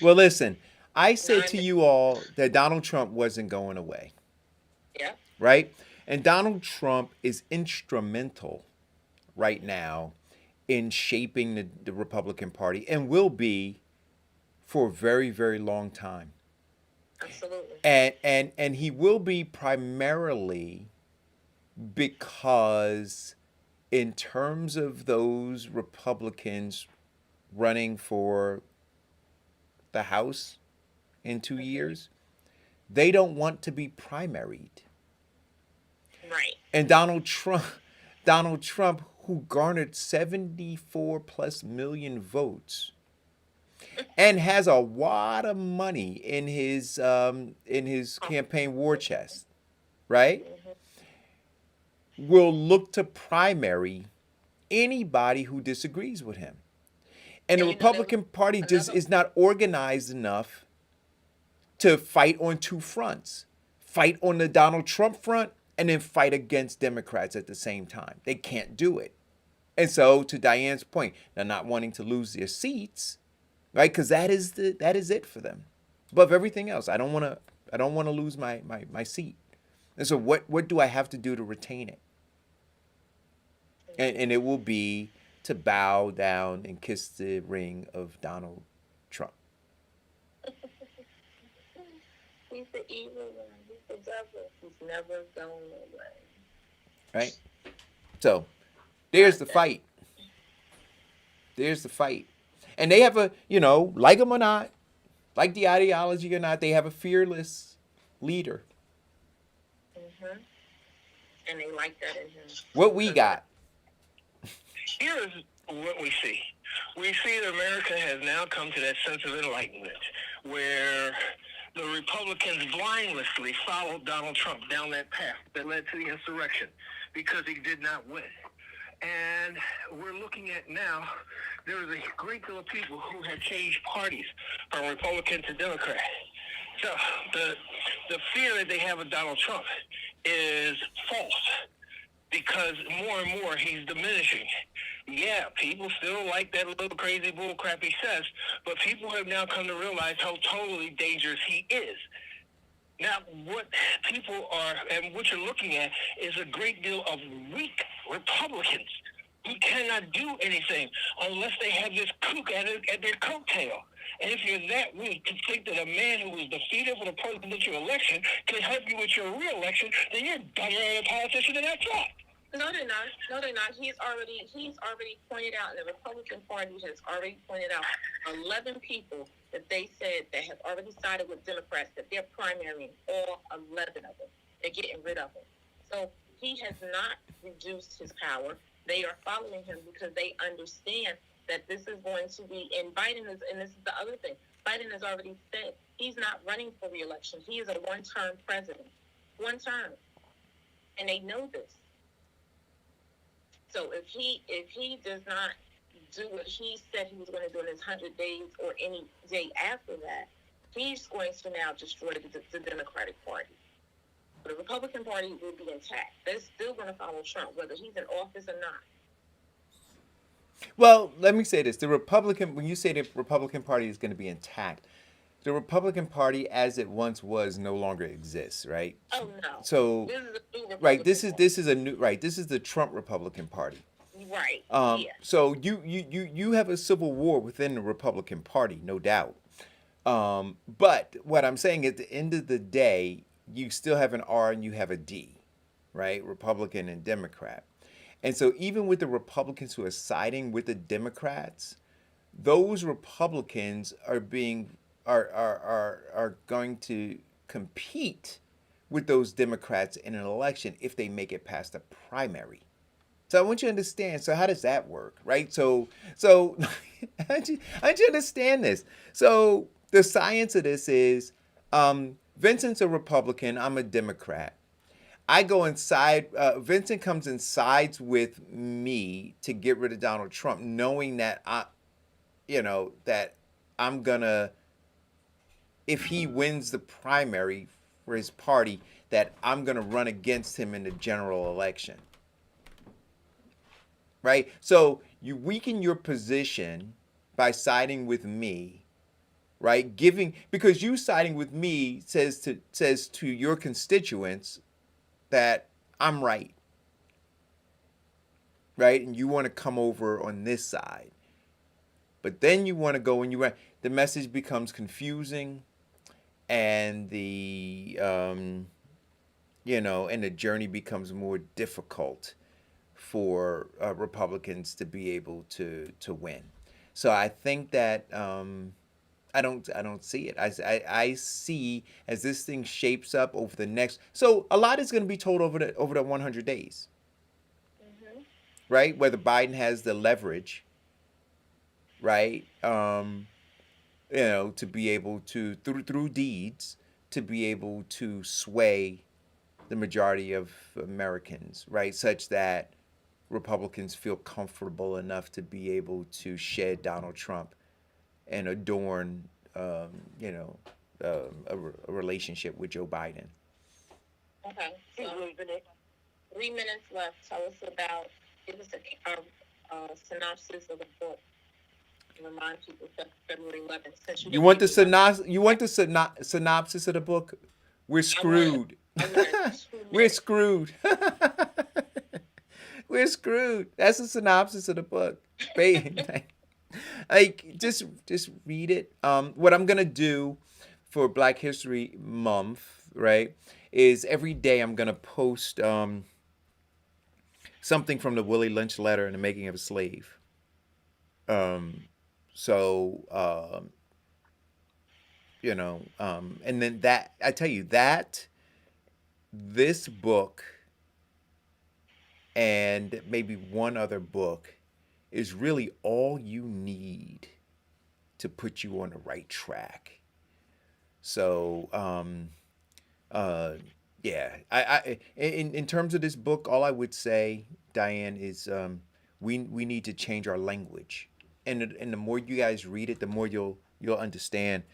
Well, listen, I said Nine to days. you all that Donald Trump wasn't going away, Yeah. right? And Donald Trump is instrumental right now in shaping the Republican Party and will be for a very, very long time. Absolutely. And he will be primarily because in terms of those Republicans running for the House in 2 years, they don't want to be primaried. Right. And Donald Trump, who garnered 74 plus million votes and has a wad of money in his campaign war chest, right? Will look to primary anybody who disagrees with him. And the And you know, there was Republican Party just another. is not organized enough to fight on two fronts. Fight on the Donald Trump front and then fight against Democrats at the same time. They can't do it. And so, to Diane's point, they're not wanting to lose their seats, right? Because that is it for them. Above everything else, I don't want to lose my seat. And so, what do I have to do to retain it? And it will be to bow down and kiss the ring of Donald Trump. He's the evil one. He's the devil. He's never going away. Right? So, there's the fight. There's the fight. And they have like them or not, like the ideology or not, they have a fearless leader. Mm-hmm. And they like that in him. What we got? Here's what we see. We see that America has now come to that sense of enlightenment where the Republicans blindlessly followed Donald Trump down that path that led to the insurrection because he did not win. And we're looking at now, there is a great deal of people who have changed parties from Republican to Democrat. So the fear that they have of Donald Trump is false because more and more he's diminishing. Yeah, people still like that little crazy bull crap he says, but people have now come to realize how totally dangerous he is. Now, what people are, and what you're looking at, is a great deal of weak Republicans who cannot do anything unless they have this kook at their coattail. And if you're that weak to think that a man who was defeated for the presidential election can help you with your re-election, then you're dumber than a politician than I thought. No, they're not. No, they're not. He's already pointed out, and the Republican Party has already pointed out 11 people that they said that have already sided with Democrats that they're primarying, all 11 of them. They're getting rid of him. So he has not reduced his power. They are following him because they understand that this is going to be, and Biden is, and this is the other thing, Biden has already said he's not running for re-election. He is a one-term president. One term. And they know this. So if he does not do what he said he was going to do in his 100 days or any day after that, he's going to now destroy the Democratic Party. The Republican Party will be intact. They're still going to follow Trump, whether he's in office or not. Well, let me say this. When you say the Republican Party is going to be intact, the Republican Party as it once was no longer exists, right? Oh no. So, this is a new Republican right, this Party. is a new, right, this is the Trump Republican Party. Right. Yeah. So you have a civil war within the Republican Party, no doubt. But what I'm saying at the end of the day, you still have an R and you have a D, right? Republican and Democrat. And so even with the Republicans who are siding with the Democrats, those Republicans are going to compete with those Democrats in an election if they make it past the primary. So I want you to understand. So how does that work, right? So I want you to understand this. So the science of this is Vincent's a Republican. I'm a Democrat. I go inside. Vincent comes and sides with me to get rid of Donald Trump, knowing that I'm gonna, if he wins the primary for his party, that I'm gonna run against him in the general election. Right? So you weaken your position by siding with me, right? Giving, because you siding with me says to your constituents that I'm right, right? And you want to come over on this side. But then you want to go and the message becomes confusing, and and the journey becomes more difficult for Republicans to be able to win. So I think that I don't see it. I see as this thing shapes up over the next. So a lot is going to be told over the 100 days, right? Whether Biden has the leverage, right? To be able to through deeds to be able to sway the majority of Americans, right? Such that Republicans feel comfortable enough to be able to shed Donald Trump and adorn, a relationship with Joe Biden. Okay, so 3 minutes left. Tell us about, give us a synopsis of the book. Remind people February 11th. Since You want the synopsis of the book? We're screwed. We're screwed. We're screwed. That's the synopsis of the book. Like, just read it. What I'm gonna do for Black History Month, right, is every day I'm gonna post something from the Willie Lynch letter and the making of a slave. And then that, I tell you that this book and maybe one other book is really all you need to put you on the right track. So, yeah, in terms of this book, all I would say, Diane, is we need to change our language, and the more you guys read it, the more you'll understand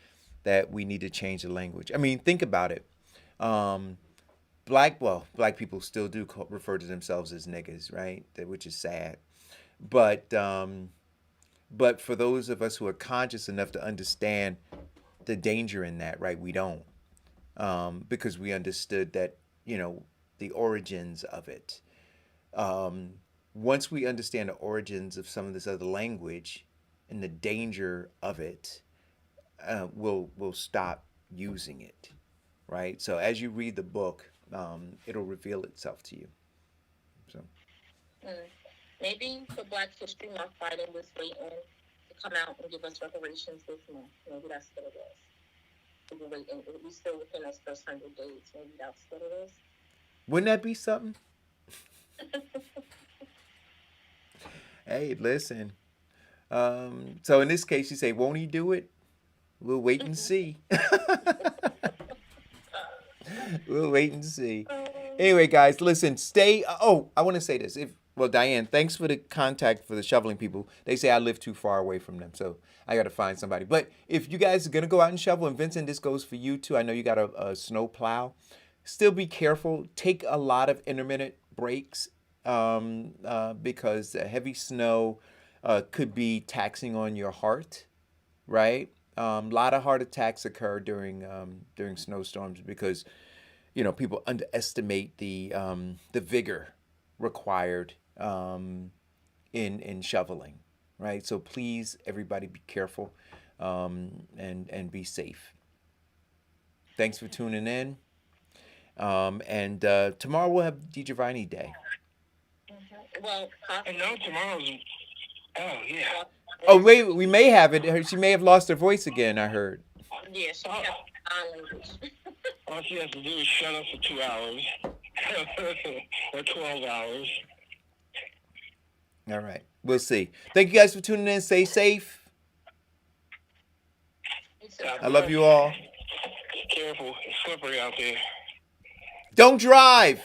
that we need to change the language. I mean, think about it. Black people still do refer to themselves as niggas, right? Which is sad. But for those of us who are conscious enough to understand the danger in that, right? We don't, because we understood that, the origins of it. Once we understand the origins of some of this other language and the danger of it, we'll stop using it, right? So as you read the book, it'll reveal itself to you. So. Maybe for Black History Month, Biden was waiting to come out and give us reparations this month. Maybe that's what it is. We're waiting. We're still within those first 100 days. Maybe that's what it is. Wouldn't that be something? Hey, listen. So in this case, you say, won't he do it? We'll wait and see. We'll wait and see. Anyway, guys, listen, stay. Oh, I want to say this. Diane, thanks for the contact for the shoveling people. They say I live too far away from them, so I got to find somebody. But if you guys are going to go out and shovel, and Vincent, this goes for you too. I know you got a snow plow. Still be careful. Take a lot of intermittent breaks because heavy snow could be taxing on your heart, right? A lot of heart attacks occur during snowstorms because, people underestimate the vigor required in shoveling, right? So please, everybody, be careful and be safe. Thanks for tuning in. And tomorrow we'll have DiGiovanni Day. Well, I know tomorrow's. Oh yeah. Oh wait, we may have it. She may have lost her voice again. I heard. Yeah, she has sign language. All she has to do is shut up for 2 hours or 12 hours. All right, we'll see. Thank you guys for tuning in. Stay safe. I love you all. Careful, it's slippery out there. Don't drive.